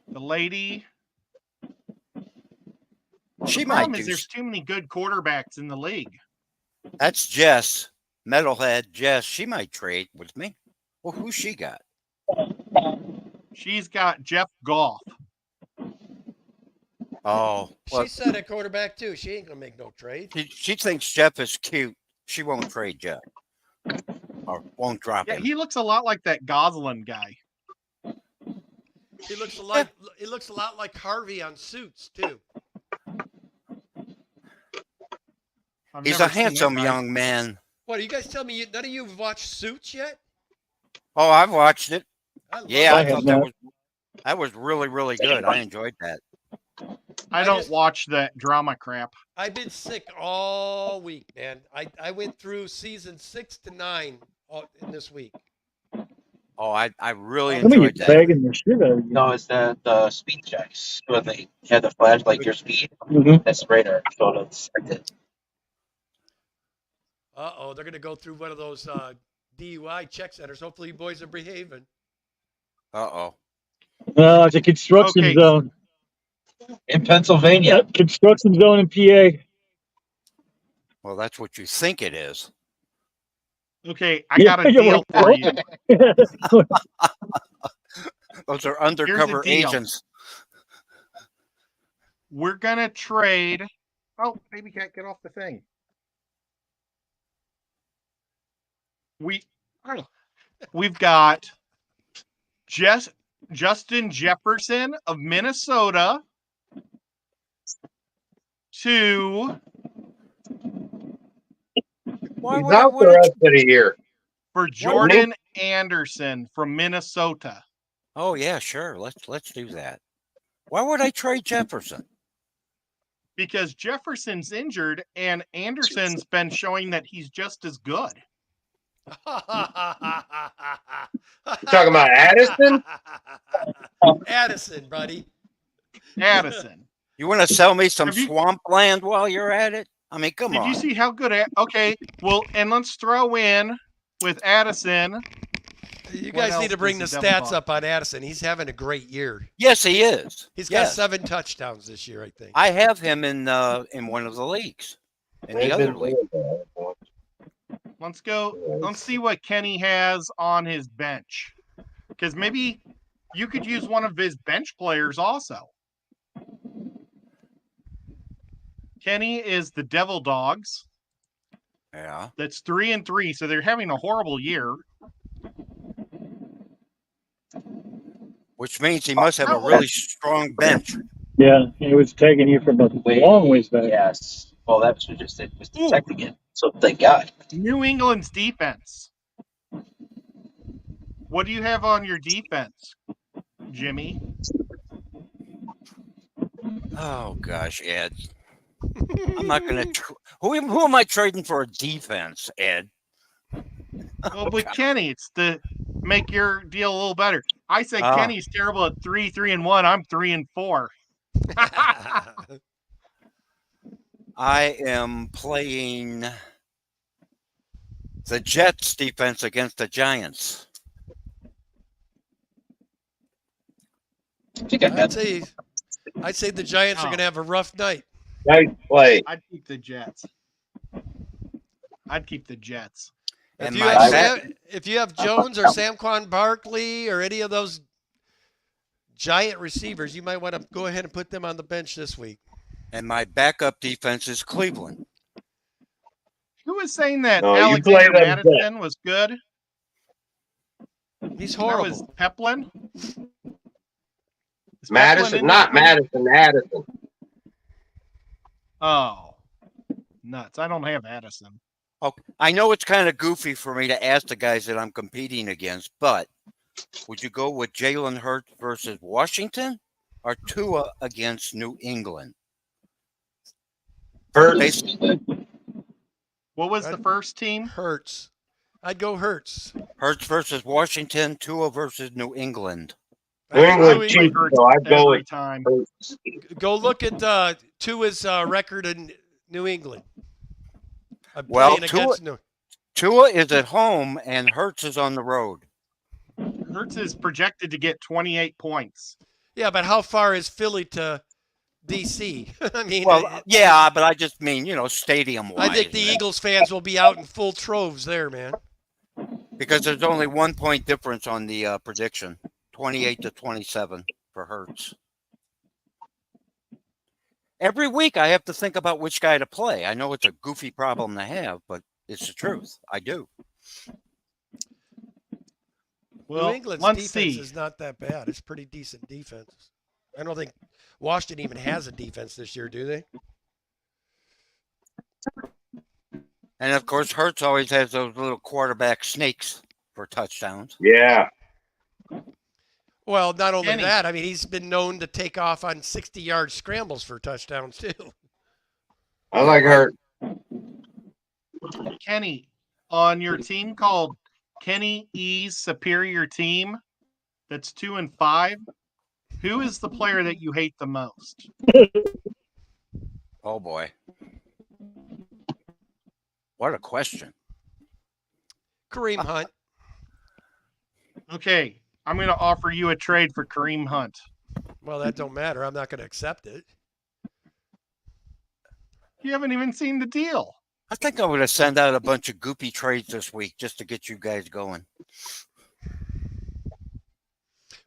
The lady.
She
The
might
problem
do.
is there's too many good quarterbacks in the league.
That's Jess, metalhead Jess. She might trade with me. Well, who's she got?
She's got Jeff Goff.
Oh, well,
She's set at quarterback too. She ain't gonna make no trade.
she thinks Jeff is cute. She won't trade Jeff or won't drop
Yeah,
him.
he looks a lot like that Goslin guy.
He looks a lot. He looks a lot like Harvey on Suits too.
I've
He's
never
a
seen that
handsome
guy.
young man.
What are you guys telling me? None of you have watched Suits yet?
Oh, I've watched it.
I love
Yeah,
it.
I
have
thought that
not.
was really, really good. I enjoyed that.
I don't watch that drama crap.
I've been sick all week, man. I went through season 6 to 9 in this week.
Oh, I really
Some of you
enjoyed that.
bagging the shit out of you.
No, it's the speed checks when they had the flash like your speed.
Mhm.
That's radar showed us.
Uh-oh, they're gonna go through one of those DUI check centers. Hopefully, you boys are behaving.
Uh-oh.
No, it's a construction
Okay.
zone.
In Pennsylvania.
Yep, construction zone in PA.
Well, that's what you think it is.
Okay, I got a
Yeah,
deal
well,
for you.
Those are undercover
deal.
agents.
We're gonna trade. Oh, baby cat, get off the thing. We've got Justin Jefferson of Minnesota to
Why
He's
would I
out the
want
rest of the year.
for Jordan Anderson from Minnesota.
Oh yeah, sure. Let's do that. Why would I trade Jefferson?
Because Jefferson's injured and Anderson's been showing that he's just as good.
talking about Addison?
Addison, buddy.
Addison.
You want to sell me some
Have you-
swampland while you're at it? I mean, come
Did
on.
you see how good? Okay, well, and let's throw in with Addison.
You
What
guys
else
need to bring the
does the devil
stats
bug?
up on Addison. He's having a great year.
Yes, he is.
He's got
Yes.
7 touchdowns this year, I think.
I have him in one of the leagues. In the
They've
other
been
league.
doing that.
Let's go. Let's see what Kenny has on his bench. Because maybe you could use one of his bench players also. Kenny is the Devil Dogs.
Yeah.
That's 3-3, so they're having a horrible year.
Which means he must have a really strong bench.
Yeah, it was taking you from a long ways back.
Yes. Well, that was just it was
Ooh.
detecting it. So thank God.
New England's defense. What do you have on your defense, Jimmy?
Oh gosh, Ed. I'm not gonna. Who am I trading for a defense, Ed?
Well, with Kenny, it's to make your deal a little better. I say
Ah.
Kenny's terrible at 3-1. I'm 3-4.
I am playing the Jets defense against the Giants.
I think I had
I'd say the Giants are
Oh.
going to have a rough night.
Nice play.
I'd keep the Jets. I'd keep the Jets.
And
If you,
my
have
bet-
if you have Jones or Saquon Barkley or any of those giant receivers, you might want to go ahead and put them on the bench this week.
and my backup defense is Cleveland.
Who was saying that
No, you play
Alexander
them
Madison was good?
He's
That was
horrible.
Peplin. Is Peplin
Madison,
in
not
this league?
Madison, Addison.
Oh, nuts! I don't have Addison.
Oh, I know it's kind of goofy for me to ask the guys that I'm competing against, but would you go with Jalen Hurts versus Washington or Tua against New England?
Hurts.
What was the first team?
Hurts. I'd go Hurts.
Hurts versus Washington, Tua versus New England.
New
I think
England
New
cheats,
England.
Hurts
so I'd go
every
with
time.
Hurts.
Go look at Tua's record in New England. I'm
Well,
playing against New.
Tua is at home and Hurts is on the road.
Hurts is projected to get 28 points.
Yeah, but how far is Philly to DC? I mean,
Well, yeah, but I just mean, stadium wise.
I think the Eagles fans will be out in full troves there, man.
Because there's only 1 point difference on the prediction, 28-27 for Hurts. Every week I have to think about which guy to play. I know it's a goofy problem to have, but it's the truth. I do.
Well,
New England's
let's
defense
see.
is not that bad. It's pretty decent defense. I don't think Washington even has a defense this year, do they?
And of course, Hurts always has those little quarterback snakes for touchdowns.
Yeah.
Well, not only
Kenny.
that, I mean, he's been known to take off on 60-yard scrambles for touchdowns, too.
I like Hurts.
Kenny, on your team called Kenny E's Superior Team, that's 2-5. Who is the player that you hate the most?
Oh, boy. What a question.
Kareem Hunt.
Okay, I'm going to offer you a trade for Kareem Hunt.
Well, that don't matter. I'm not going to accept it.
You haven't even seen the deal.
I think I'm going to send out a bunch of goopy trades this week just to get you guys going.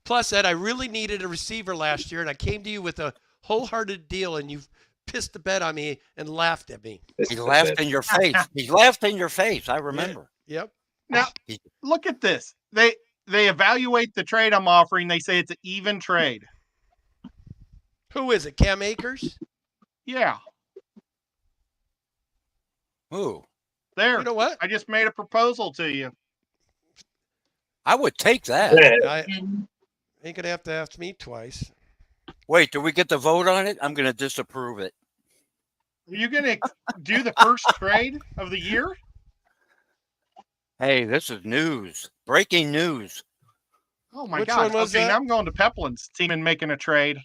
Plus, Ed, I really needed a receiver last year, and I came to you with a wholehearted deal, and you pissed the bed on me and laughed at me.
He laughed in your face. He laughed in your face. I remember.
Yep.
Now, look at this. They evaluate the trade I'm offering. They say it's an even trade.
Who is it? Cam Akers?
Yeah,
Ooh,
there.
You know what?
I just made a proposal to you.
I would take that.
I ain't going to have to ask me twice.
Wait, do we get to vote on it? I'm going to disapprove it.
Are you going to do the first trade of the year?
Hey, this is news. Breaking news.
Oh, my
Which
God.
one was
Okay,
that?
now I'm going to Peplin's team and making a trade.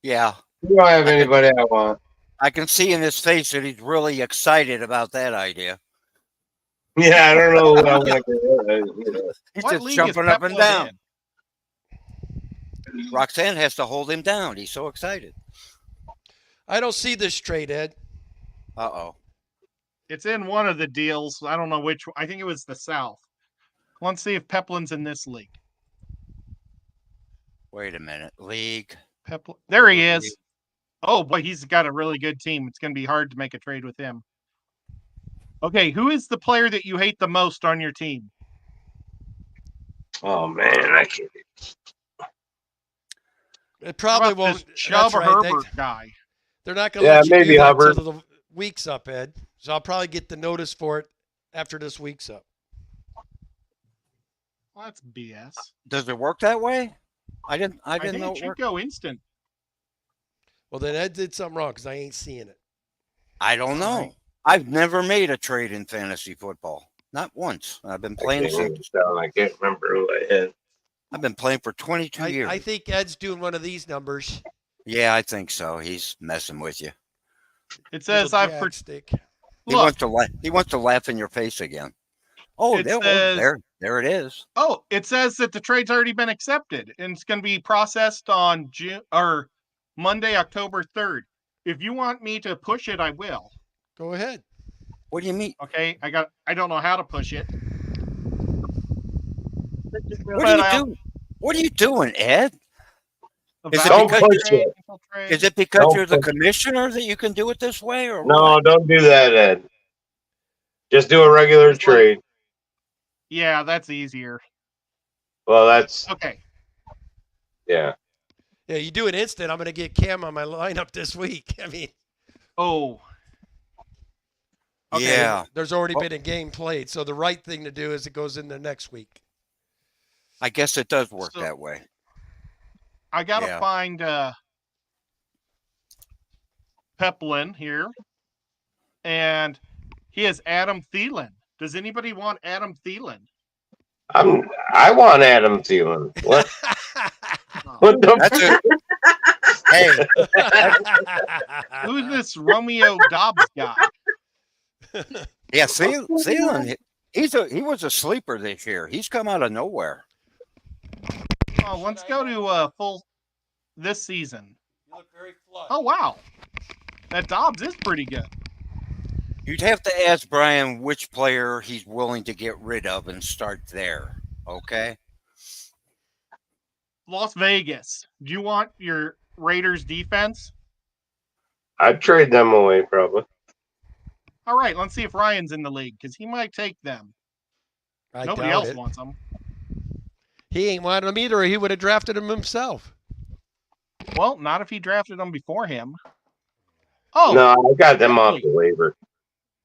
Yeah,
You don't have anybody I want.
I can see in his face that he's really excited about that idea.
Yeah, I don't know what I'm going to
He's
What
just
league is
jumping up and
Peplin
down.
in?
Roxanne has to hold him down. He's so excited.
I don't see this trade, Ed.
Uh-oh.
It's in one of the deals. I don't know which. I think it was the South. Let's see if Peplin's in this league.
Wait a minute. League.
Peplin. There he is. Oh, boy, he's got a really good team. It's going to be hard to make a trade with him. Okay, who is the player that you hate the most on your team?
Oh, man, I can't.
It
How
probably
about
won't.
this Chubb
That's right.
Herbert guy?
They're not going to
Yeah,
let you
maybe
do that
Hubbard.
until the week's up, Ed. So I'll probably get the notice for it after this week's up.
Well, that's BS.
Does it work that way? I didn't
I think
know
it
it
should
worked.
go instant.
Well, then Ed did something wrong because I ain't seeing it.
I don't know.
Right.
I've never made a trade in fantasy football. Not once. I've been playing
I can't remember who I had.
I've been playing for 22 years.
I think Ed's doing one of these numbers.
Yeah, I think so. He's messing with you.
It says
Little
I've
stick.
He
look.
wants to laugh. He wants to laugh in your face again. Oh,
It
there,
says-
there it is.
Oh, it says that the trade's already been accepted and it's going to be processed on June or Monday, October 3rd. If you want me to push it, I will.
Go ahead.
What do you mean?
Okay, I don't know how to push it.
What are you doing? What are you doing, Ed? Is it
Evaluate
because-
the trade, trade.
Is it because
Don't
you're the
push it.
commissioner that you can do it this way, or
No,
what?
don't do that, Ed. Just do a regular
It's like-
trade.
Yeah, that's easier.
Well, that's,
Okay.
yeah.
Yeah, you do it instant. I'm going to get Cam on my lineup this week. I mean,
Oh, okay.
Yeah.
there's already
Oh.
been a game played, so the right thing to do is it goes in there next week.
I guess it does work
So-
that way.
I gotta
Yeah.
find Peplin here, and he has Adam Thielen. Does anybody want Adam Thielen?
I want Adam Thielen. What? What
That's
the?
it. Hey,
Who's this Romeo Dobbs guy?
yeah, Thielen, he was a sleeper this year. He's come out of nowhere.
Oh, let's go to full this season.
You look very flush.
Oh wow, that Dobbs is pretty good.
You'd have to ask Brian which player he's willing to get rid of and start there. Okay.
Las Vegas. Do you want your Raiders defense?
I'd trade them away probably.
All right, let's see if Ryan's in the league because he might take them.
I
Nobody
doubt
else
it.
wants them.
He ain't wanted him either, or he would have drafted him himself.
Well, not if he drafted them before him. Oh,
No, I got them off the waiver.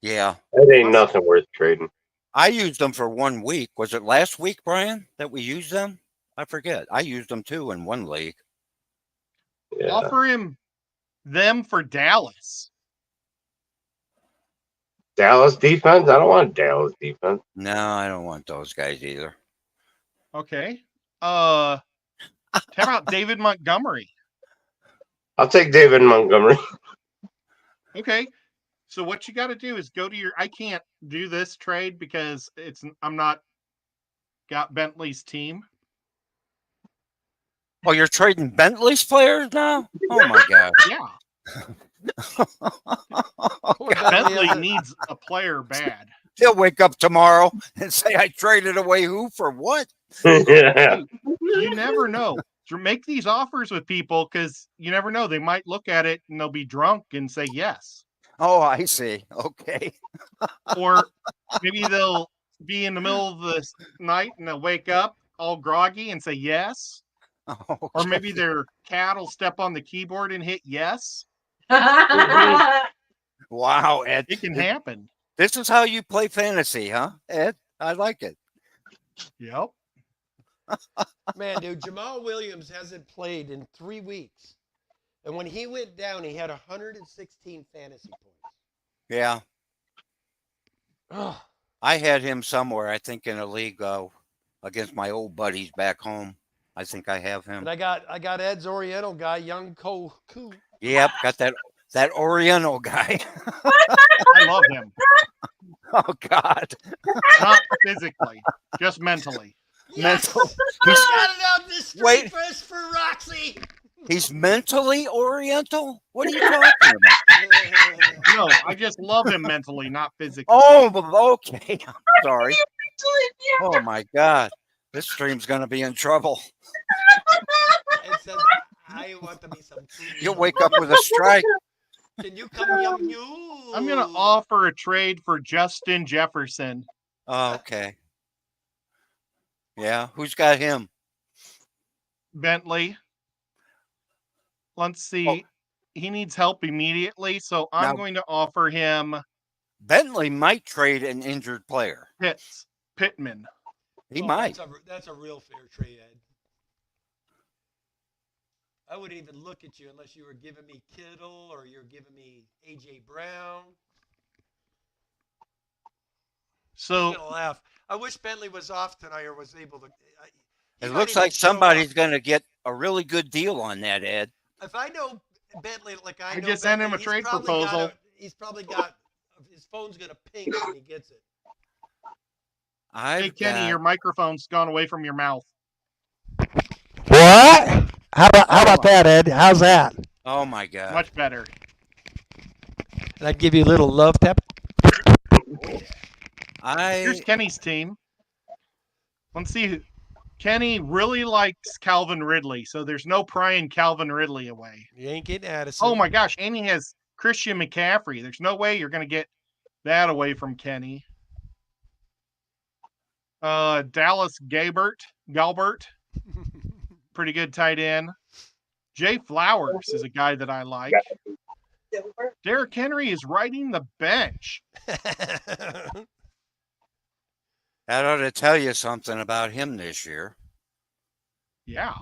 Yeah.
That ain't nothing worth trading.
I used them for 1 week. Was it last week, Brian, that we used them? I forget. I used them too in one league.
Yeah.
offer him them for Dallas.
Dallas defense? I don't want Dallas defense.
No, I don't want those guys either.
Okay. How about David Montgomery?
I'll take David Montgomery.
Okay. So what you got to do is go to your. I can't do this trade because I'm not got Bentley's team.
Oh, you're trading Bentley's players now? Oh my God.
Yeah.
Poor Bentley
Bentley
has a-
needs a player bad.
He'll wake up tomorrow and say, I traded away who for what?
Yeah.
You never know. Make these offers with people because you never know. They might look at it and they'll be drunk and say yes.
Oh, I see. Okay.
Or maybe they'll be in the middle of the night and they'll wake up all groggy and say yes.
Oh,
Or maybe their cat will step on the keyboard and hit yes.
wow, Ed.
It can happen.
This is how you play fantasy, huh, Ed? I like it.
Yep.
Man, dude, Jamal Williams hasn't played in 3 weeks. And when he went down, he had 116 fantasy points.
Yeah.
Ugh.
I had him somewhere, I think, in a league against my old buddies back home. I think I have him.
And I got Ed's Oriental guy, Young Ko Koo.
Yep, got that Oriental guy.
I love him.
Oh God.
Not physically, just mentally.
Mental.
I got it out this street
Wait.
first for Roxy.
He's mentally Oriental? What are you talking about?
No, I just love him mentally, not physically.
Oh, okay. I'm sorry. Oh my God. This stream's gonna be in trouble.
It says, I want to be some food.
You'll wake up with a strike.
Can you come young you?
I'm going to offer a trade for Justin Jefferson.
Oh, okay. Yeah, who's got him?
Bentley. Let's see.
Oh.
He needs help immediately, so I'm
Now-
going to offer him
Bentley might trade an injured player.
Pittman.
He
Oh,
might.
That's a real fair trade, Ed. I wouldn't even look at you unless you were giving me Kittle or you're giving me A.J. Brown.
So
I'm gonna laugh. I wish Bentley was off tonight or was able to. He
It
might
looks
even
like
show
somebody's
up.
going to get a really good deal on that, Ed.
If I know Bentley like I
I
know,
just sent him
Bentley,
a trade
he's probably got
proposal.
he's probably got his phone's gonna ping when he gets it.
hey, Kenny, your microphone's gone away from your mouth.
What? How about that, Ed? How's that?
Oh my God.
Much better.
And I'd give you a little love tap.
Here's Kenny's team. Let's see. Kenny really likes Calvin Ridley, so there's no prying Calvin Ridley away.
You ain't getting Addison.
Oh my gosh, and he has Christian McCaffrey. There's no way you're going to get that away from Kenny. Dallas Galbert, pretty good tight end. Jay Flowers is a guy that I like. Derrick Henry is riding the bench.
That ought to tell you something about him this year.
Yeah.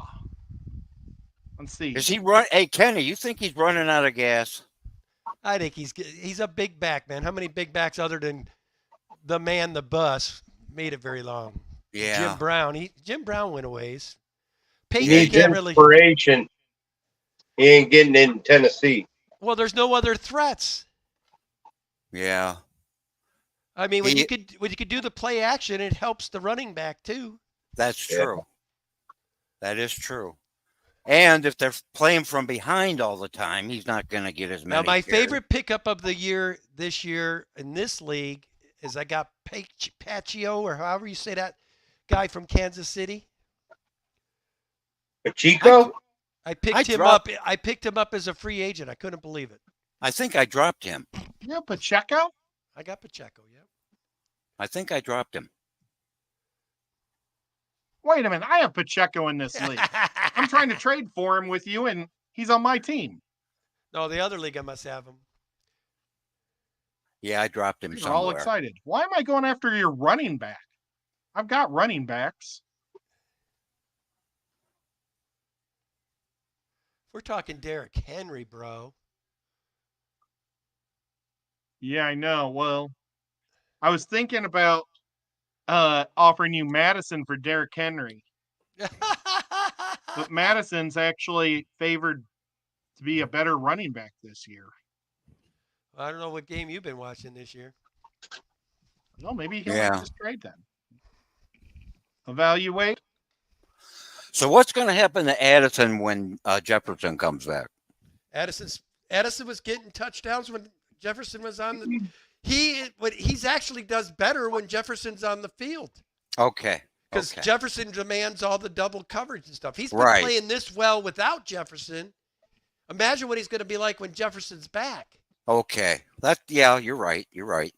Let's see.
Is he run? Hey, Kenny, you think he's running out of gas?
I think he's a big back, man. How many big backs other than the man, the bus, made it very long?
Yeah.
Jim Brown went a ways.
He
Peyton
needs
can't really.
inspiration. He ain't getting in Tennessee.
Well, there's no other threats.
Yeah.
I mean, when you could do the play action, it helps the running back too.
That's true. That is true. And if they're playing from behind all the time, he's not going to get as many.
Now, my
carries.
favorite pickup of the year this year in this league is I got Pacheco, or however you say that guy from Kansas City.
Pacheco?
I picked him up. I picked him up as a free agent. I couldn't believe it.
I think I dropped him.
Yeah, Pacheco?
I got Pacheco, yeah.
I think I dropped him.
Wait a minute. I have Pacheco in this league. I'm trying to trade for him with you, and he's on my team.
No, the other league I must have him.
Yeah, I dropped him
You're
somewhere.
all excited. Why am I going after your running back? I've got running backs.
We're talking Derrick Henry, bro.
Yeah, I know. Well, I was thinking about offering you Madison for Derrick Henry. But Madison's actually favored to be a better running back this year.
I don't know what game you've been watching this year.
Well, maybe you can like this trade then. Evaluate.
So what's going to happen to Addison when Jefferson comes back?
Addison was getting touchdowns when Jefferson was on the. He's actually does better when Jefferson's on the field.
Okay.
Because Jefferson demands all the double coverage and stuff. He's been
Right.
playing this well without Jefferson. Imagine what he's going to be like when Jefferson's back.
Okay. You're right. You're right.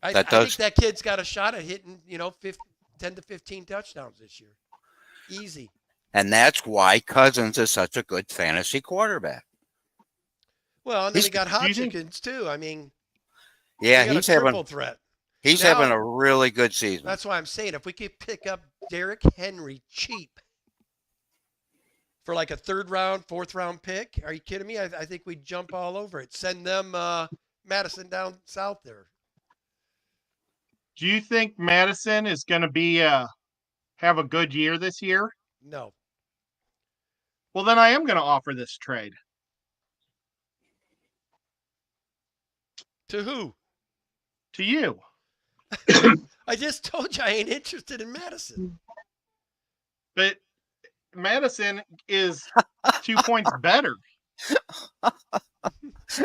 I think that kid's got a shot at hitting, 10 to 15 touchdowns this year. Easy.
And that's why Cousins is such a good fantasy quarterback.
Well, and then we got Hodgkins too. I mean,
yeah,
he's having a triple threat.
He's having a really good season.
That's why I'm saying if we could pick up Derrick Henry cheap for like a 3rd round, 4th round pick, are you kidding me? I think we'd jump all over it. Send them Madison down south there.
Do you think Madison is going to be have a good year this year?
No.
Well, then I am going to offer this trade.
To who?
To you.
I just told you I ain't interested in Madison.
But Madison is 2 points better.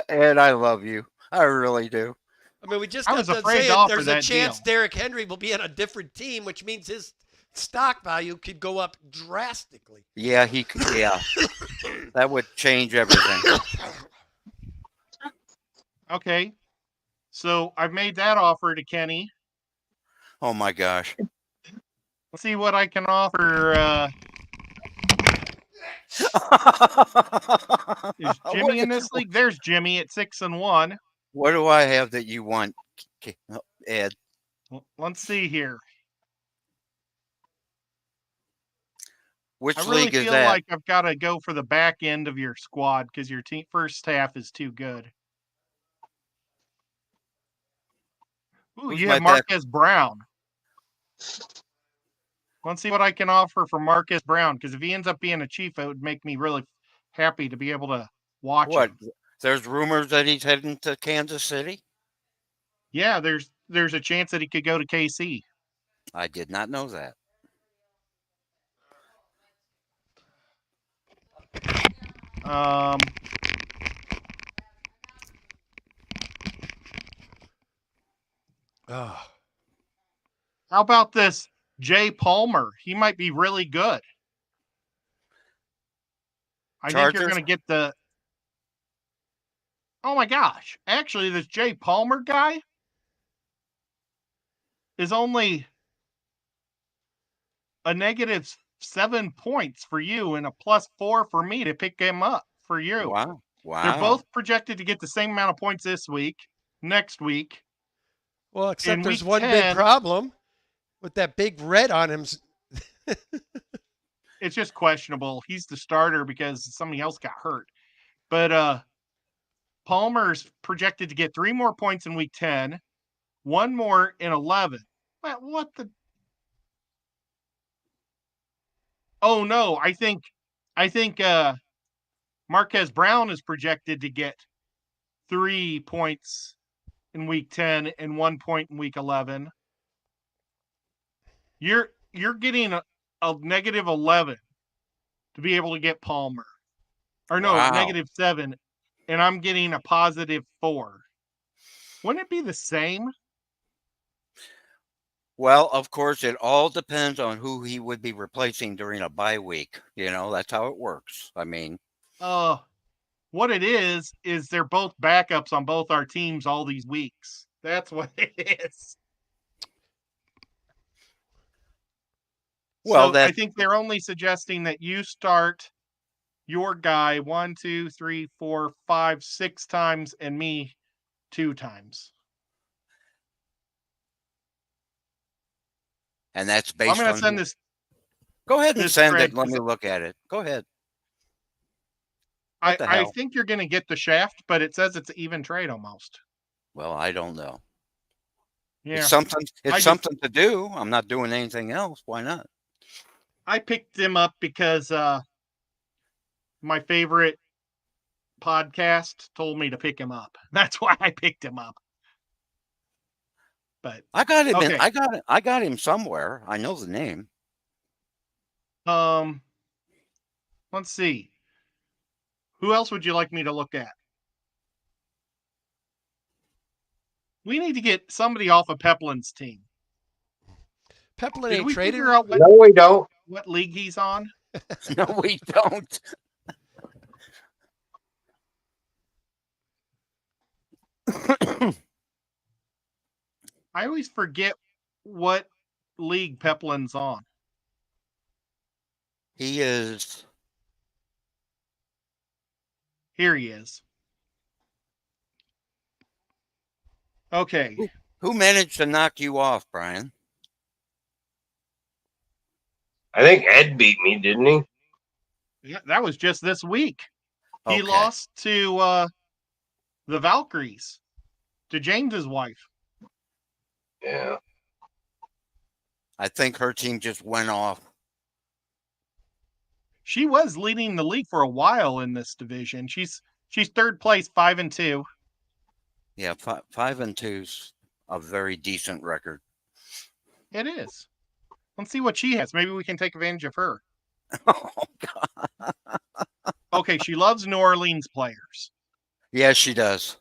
And I love you. I really do.
I mean, we just
I
got
was
to
afraid
say
to offer
there's a
that
chance
deal.
Derrick Henry will be on a different team, which means his stock value could go up drastically.
Yeah, that would change everything.
Okay. So I've made that offer to Kenny.
Oh my gosh.
Let's see what I can offer. Is Jimmy in this league? There's Jimmy at 6-1.
What do I have that you want, Ed?
Let's see here.
Which
I really
league is
feel
that?
like I've got to go for the back end of your squad because your team first half is too good. Ooh,
Who's
you
my
have Marquez Brown. Let's see what I can offer for Marquez Brown, because if he ends up being a Chief, it would make me really happy to be able to watch him.
There's rumors that he's heading to Kansas City?
Yeah, there's a chance that he could go to KC.
I did not know that.
How about this Jay Palmer? He might be really good. I think you're going to get the... Oh my gosh. Actually, this Jay Palmer guy is only a negative 7 points for you and a +4 for me to pick him up for you.
Wow.
They're
Wow.
both projected to get the same amount of points this week, next week.
Well, except
In
there's
week
one big
10,
problem with that big red on him.
it's just questionable. He's the starter because somebody else got hurt. But Palmer's projected to get 3 more points in week 10, 1 more in 11. What the? Oh no, I think Marquez Brown is projected to get 3 points in week 10 and 1 point in week 11. You're getting a negative 11 to be able to get Palmer. Or no,
Wow.
-7, and I'm getting a +4. Wouldn't it be the same?
Well, of course, it all depends on who he would be replacing during a bye week. That's how it works. I mean,
What it is they're both backups on both our teams all these weeks. That's what it is.
well,
So I
that
think they're only suggesting that you start your guy 1, 2, 3, 4, 5, 6 times and me 2 times.
and that's
I'm
based
going to
on
send
who.
this
Go ahead and
this
send
thread
it. Let
because
me look at it. Go ahead. What the
I
hell?
think you're going to get the shaft, but it says it's an even trade almost.
Well, I don't know. It's
Yeah,
something.
I
It's
just
something to do. I'm not doing anything else. Why not?
I picked him up because my favorite podcast told me to pick him up. That's why I picked him up. But
I got him in.
okay,
I got him somewhere. I know the name.
um, let's see. Who else would you like me to look at? We need to get somebody off of Peplin's team.
Peplin
Did
ain't
we
traded.
figure out
No, we don't.
what league he's on?
No, we don't.
I always forget what league Peplin's on.
He is.
Here he is. Okay.
Who managed to knock you off, Brian?
I think Ed beat me, didn't he?
Yeah, that was just this week. He
Okay.
lost to the Valkyries, to James's wife.
Yeah.
I think her team just went off.
She was leading the league for a while in this division. She's third place, 5-2.
Yeah, 5-2's a very decent record.
It is. Let's see what she has. Maybe we can take advantage of her.
Oh God.
Okay, she loves New Orleans players.
Yes, she does.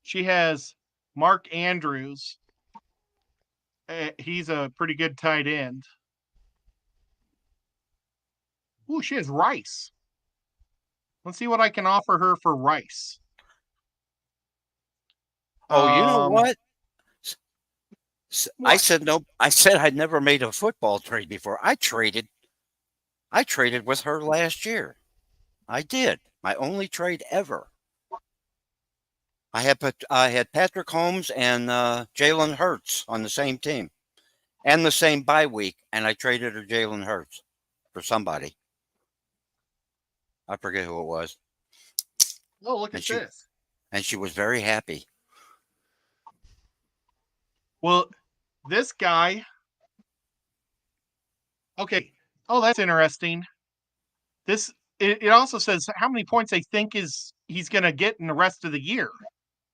She has Mark Andrews. He's a pretty good tight end. Ooh, she has Rice. Let's see what I can offer her for Rice.
Oh, you know what? I
What?
said no. I said I'd never made a football trade before. I traded with her last year. I did. My only trade ever. I had Patrick Holmes and Jalen Hurts on the same team, and the same bye week, and I traded her Jalen Hurts for somebody. I forget who it was,
Oh, look
and
at this.
she was very happy.
Well, this guy. Okay. Oh, that's interesting. It also says how many points they think he's going to get in the rest of the year.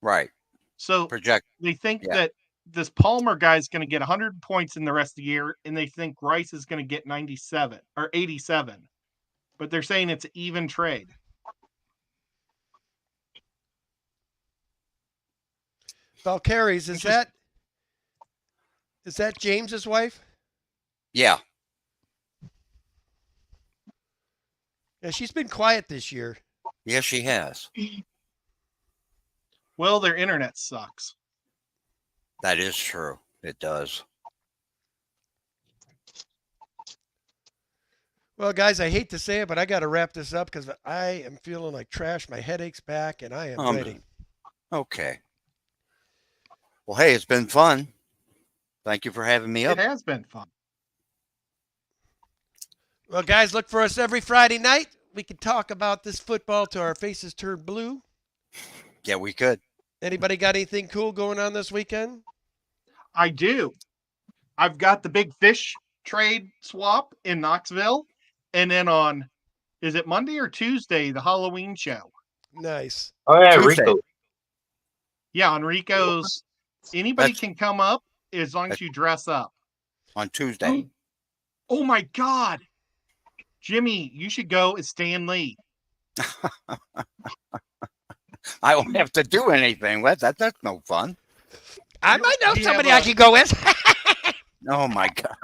Right.
So
Project.
they think
Yeah.
that this Palmer guy is going to get 100 points in the rest of the year, and they think Rice is going to get 97 or 87. But they're saying it's an even trade.
Valkyries, is that James's wife?
Yeah.
Yeah, she's been quiet this year.
Yes, she has.
Well, their internet sucks.
That is true. It does.
Well, guys, I hate to say it, but I got to wrap this up because I am feeling like trash. My headache's back, and I am ready.
Okay. Well, hey, it's been fun. Thank you for having me up.
It has been fun.
Well, guys, look for us every Friday night. We can talk about this football till our faces turn blue.
Yeah, we could.
Anybody got anything cool going on this weekend?
I do. I've got the big fish trade swap in Knoxville. And then is it Monday or Tuesday, the Halloween show?
Nice.
Oh yeah,
Tuesday.
Rico.
Yeah, on Rico's. Anybody
That's-
can come up as long as you dress up.
On Tuesday.
Oh my God. Jimmy, you should go as Stan Lee.
I don't have to do anything. That's no fun.
I might know
Do you
somebody
have
I can go with.
Oh my God.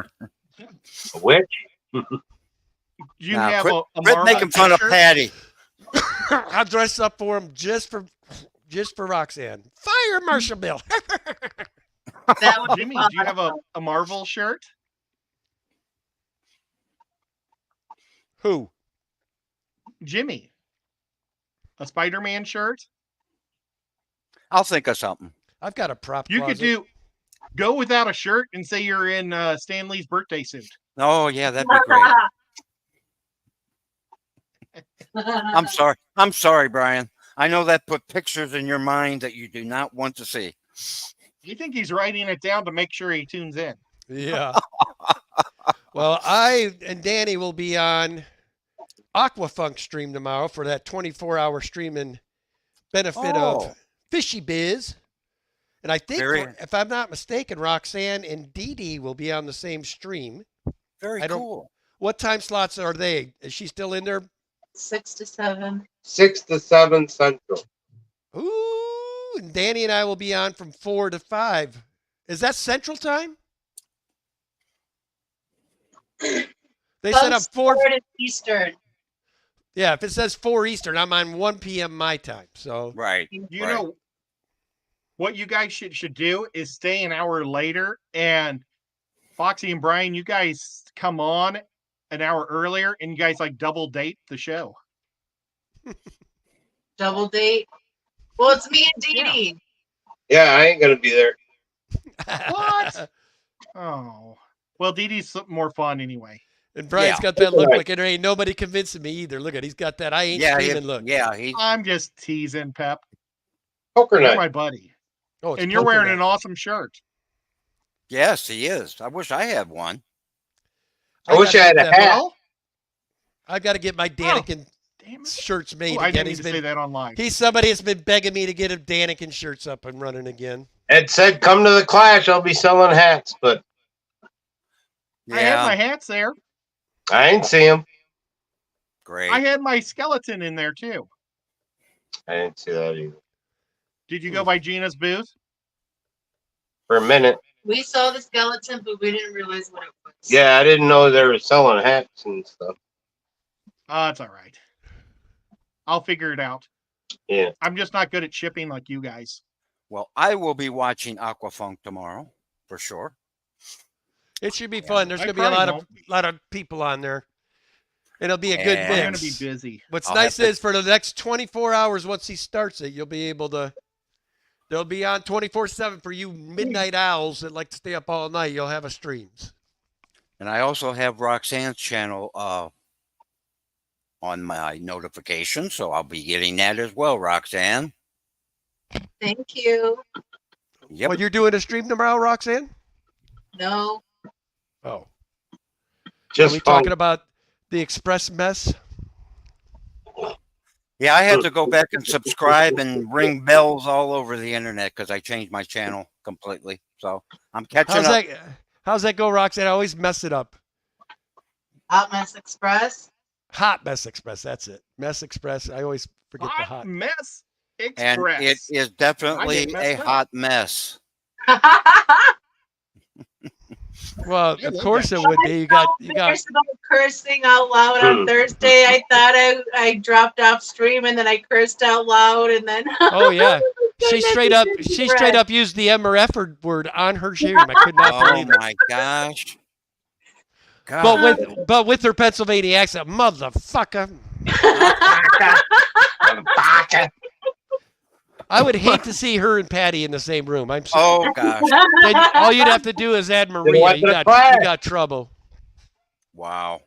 A witch.
You
Nah,
have
quit
a Marvel
making fun of
t-shirt?
Patty.
I'll dress up for him just for Roxanne. Fire Marshall Bill.
That would be
Jimmy,
fun.
do you have a Marvel shirt?
Who?
Jimmy. A Spider-Man shirt?
I'll think of something.
I've got a prop
You
closet.
could go without a shirt and say you're in Stan Lee's birthday suit.
Oh yeah, that'd be great. I'm sorry. I'm sorry, Brian. I know that put pictures in your mind that you do not want to see.
You think he's writing it down to make sure he tunes in?
Yeah. Well, I and Danny will be on Aquafunk stream tomorrow for that 24-hour stream in benefit of Fishy Biz. And I think, if I'm not mistaken, Roxanne and Dee Dee will be on the same stream.
Very cool.
What time slots are they? Is she still in there?
6 to 7.
6 to 7 Central.
Ooh, and Danny and I will be on from 4 to 5. Is that Central Time? They said I'm 4
Eastern.
Yeah, if it says 4 Eastern, I'm on 1 p.m. my time. So
Right.
You know what you guys should do is stay an hour later, and Foxy and Brian, you guys come on an hour earlier, and you guys like double date the show.
Double date. Well, it's me and Dee Dee.
Yeah, I ain't gonna be there.
What? Oh. Well, Dee Dee's more fun anyway.
And Brian's got that look like there ain't nobody convincing me either. Look at, he's got that I ain't screaming look.
Yeah,
I'm just teasing, Pep.
Poker
You're
night.
my buddy.
Oh,
and you're wearing an awesome shirt.
Yes, he is. I wish I had one.
I wish I had a hat.
Well,
I've got to get my Daniken shirts made
I
again.
didn't need to say that online.
He's somebody that's been begging me to get him Daniken shirts up and running again.
Ed said, "Come to the Clash. I'll be selling hats," but
I had my hats there.
I ain't see him.
Great.
I had my skeleton in there too.
I didn't see that either.
Did you go by Gina's booth?
For a minute.
We saw the skeleton, but we didn't realize what it was.
Yeah, I didn't know they were selling hats and stuff.
It's all right. I'll figure it out.
Yeah.
I'm just not good at shipping like you guys.
Well, I will be watching Aquafunk tomorrow for sure.
It should be fun. There's going to be a lot of people on there. It'll be a good mix.
I'm going to be busy.
What's nice is for the next 24 hours, once he starts it, you'll be able to. They'll be on 24/7 for you midnight owls that like to stay up all night. You'll have a streams.
And I also have Roxanne's channel on my notification, so I'll be getting that as well, Roxanne.
Thank you.
Yep.
Well, you're doing a stream tomorrow, Roxanne?
No.
Oh.
Just
Are we talking about the Express mess?
Yeah, I had to go back and subscribe and ring bells all over the internet because I changed my channel completely. So I'm catching up.
How's that go, Roxanne? I always mess it up.
Hot Mess Express.
Hot Mess Express. That's it. Mess Express. I always forget the hot.
Mess
And
Express.
it is definitely a hot mess.
Well, of course it would be. You got.
Cursing out loud on Thursday. I thought I dropped off stream and then I cursed out loud and then.
Oh yeah, she straight up used the M or F word on her stream. I could not believe it.
Oh my gosh. God.
but with her Pennsylvania accent, motherfucker. I would hate to see her and Patty in the same room. I'm sorry.
Oh gosh.
Then all you'd have to do is add Maria.
went to
You
the
got
class.
trouble.
Wow.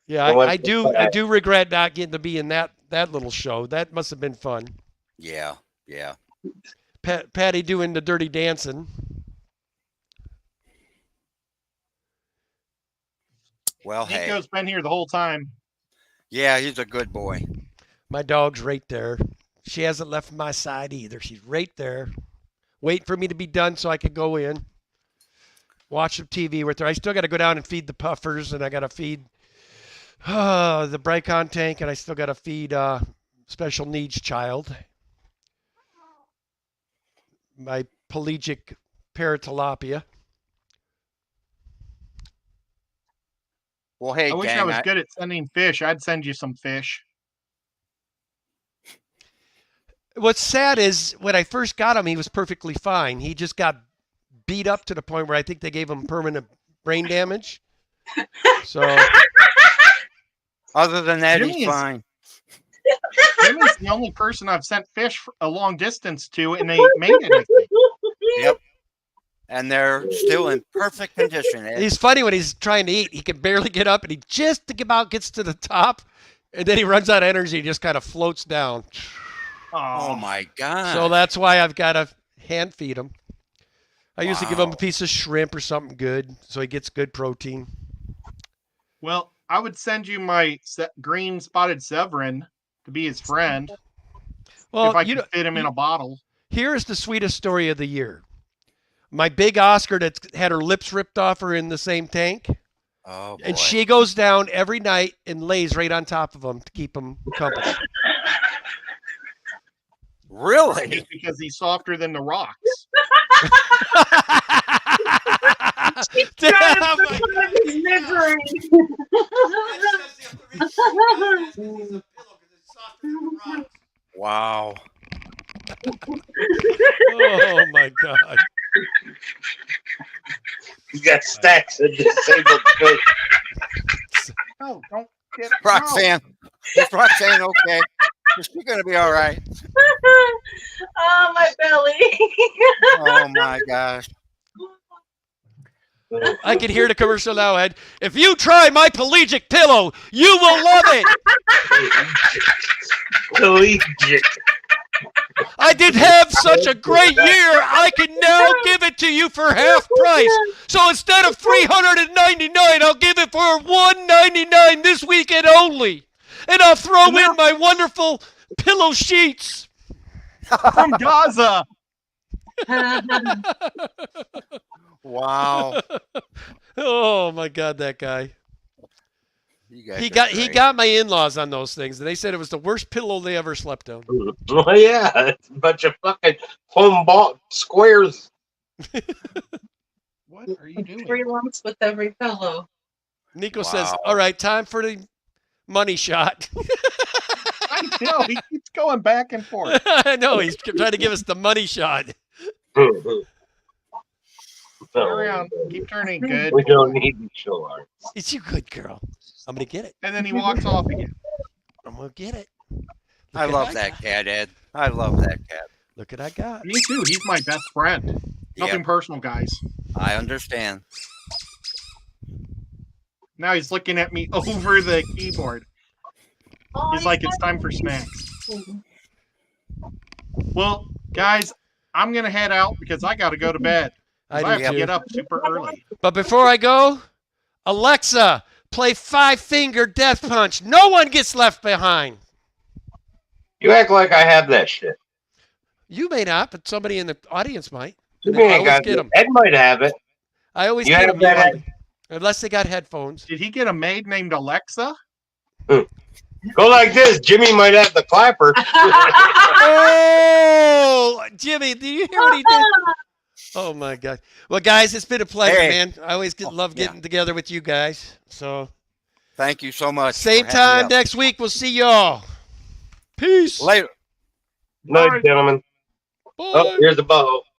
Yeah,
They went
I
to
do.
the
I
class.
do regret not getting to be in that little show. That must have been fun.
Yeah. Yeah.
Patty doing the dirty dancing.
Well, hey.
Nico's been here the whole time.
Yeah, he's a good boy.
My dog's right there. She hasn't left my side either. She's right there, waiting for me to be done so I can go in, watch some TV with her. I still got to go down and feed the puffers, and I got to feed the Bricon tank, and I still got to feed special needs child, my pelagic paratilapia.
Well, hey,
I wish I
gang,
was good at sending fish. I'd send you some fish.
What's sad is when I first got him, he was perfectly fine. He just got beat up to the point where I think they gave him permanent brain damage. So,
other than that,
Jimmy
he's
is-
fine.
Jimmy's the only person I've sent fish a long distance to, and they made it. I think.
Yep. And they're still in perfect condition. Ed.
he's funny when he's trying to eat. He can barely get up, and he just about gets to the top, and then he runs out of energy and just kind of floats down.
Oh my God.
So that's why I've got to hand feed him. I usually give him a piece of shrimp or something good so he gets good protein.
Well, I would send you my green spotted Severin to be his friend
Well,
if I could fit him in a bottle.
Here's the sweetest story of the year. My big Oscar that had her lips ripped off her in the same tank.
Oh, boy.
And she goes down every night and lays right on top of him to keep him company.
Really?
Just because he's softer than the rocks.
Damn,
Wow.
oh my God.
He's got stacks of disabled fish.
No, don't get
Roxanne. Is Roxanne okay? Is she going to be all right?
Oh, my belly.
Oh, my gosh.
I can hear the commercial now, Ed. If you try my pelagic pillow, you will love it.
Collegiate.
I did have such a great year. I can now give it to you for half price. So instead of $399, I'll give it for $199 this weekend only. And I'll throw in my wonderful pillow sheets.
from Gaza.
Wow.
Oh my God, that guy.
You guys
He
are
got
great.
my in-laws on those things, and they said it was the worst pillow they ever slept on.
Oh yeah, it's a bunch of fucking foam ball squares.
What are you doing?
3 lumps with every pillow.
Nico says,
Wow.
"All right, time for the money shot."
I know, he keeps going back and forth.
I know he's trying to give us the money shot.
Carry on. Keep turning good.
We don't need to show our.
It's you, good girl. I'm gonna get it.
And then he walks off again.
I'm gonna get it.
I
Look
love
at
that cat, Ed. I love that cat.
Look what I got.
Me too. He's my best friend. Nothing
Yeah,
personal, guys.
I understand.
Now he's looking at me over the keyboard. He's like, it's time for snacks. Well, guys, I'm going to head out because I got to go to bed. 'Cause I
do
have to
too.
get up super early.
But before I go, Alexa, play 5-Finger Death Punch. No one gets left behind.
You act like I have that shit.
You may not, but somebody in the audience might.
You
And I
ain't
always
got
get
it.
'em.
Ed might have it.
I always
You
get
have
them,
that
unless they got headphones.
Did he get a maid named Alexa?
Go like this. Jimmy might have the clapper.
Oh, Jimmy, do you hear what he did? Oh my God! Well, guys, it's been a pleasure,
Hey.
man. I always love
yeah.
getting together with you guys. So
Thank you so much.
same
for having
time
me up.
next week. We'll see y'all. Peace.
Later.
Night, gentlemen.
Bye.
Oh, here's a bow.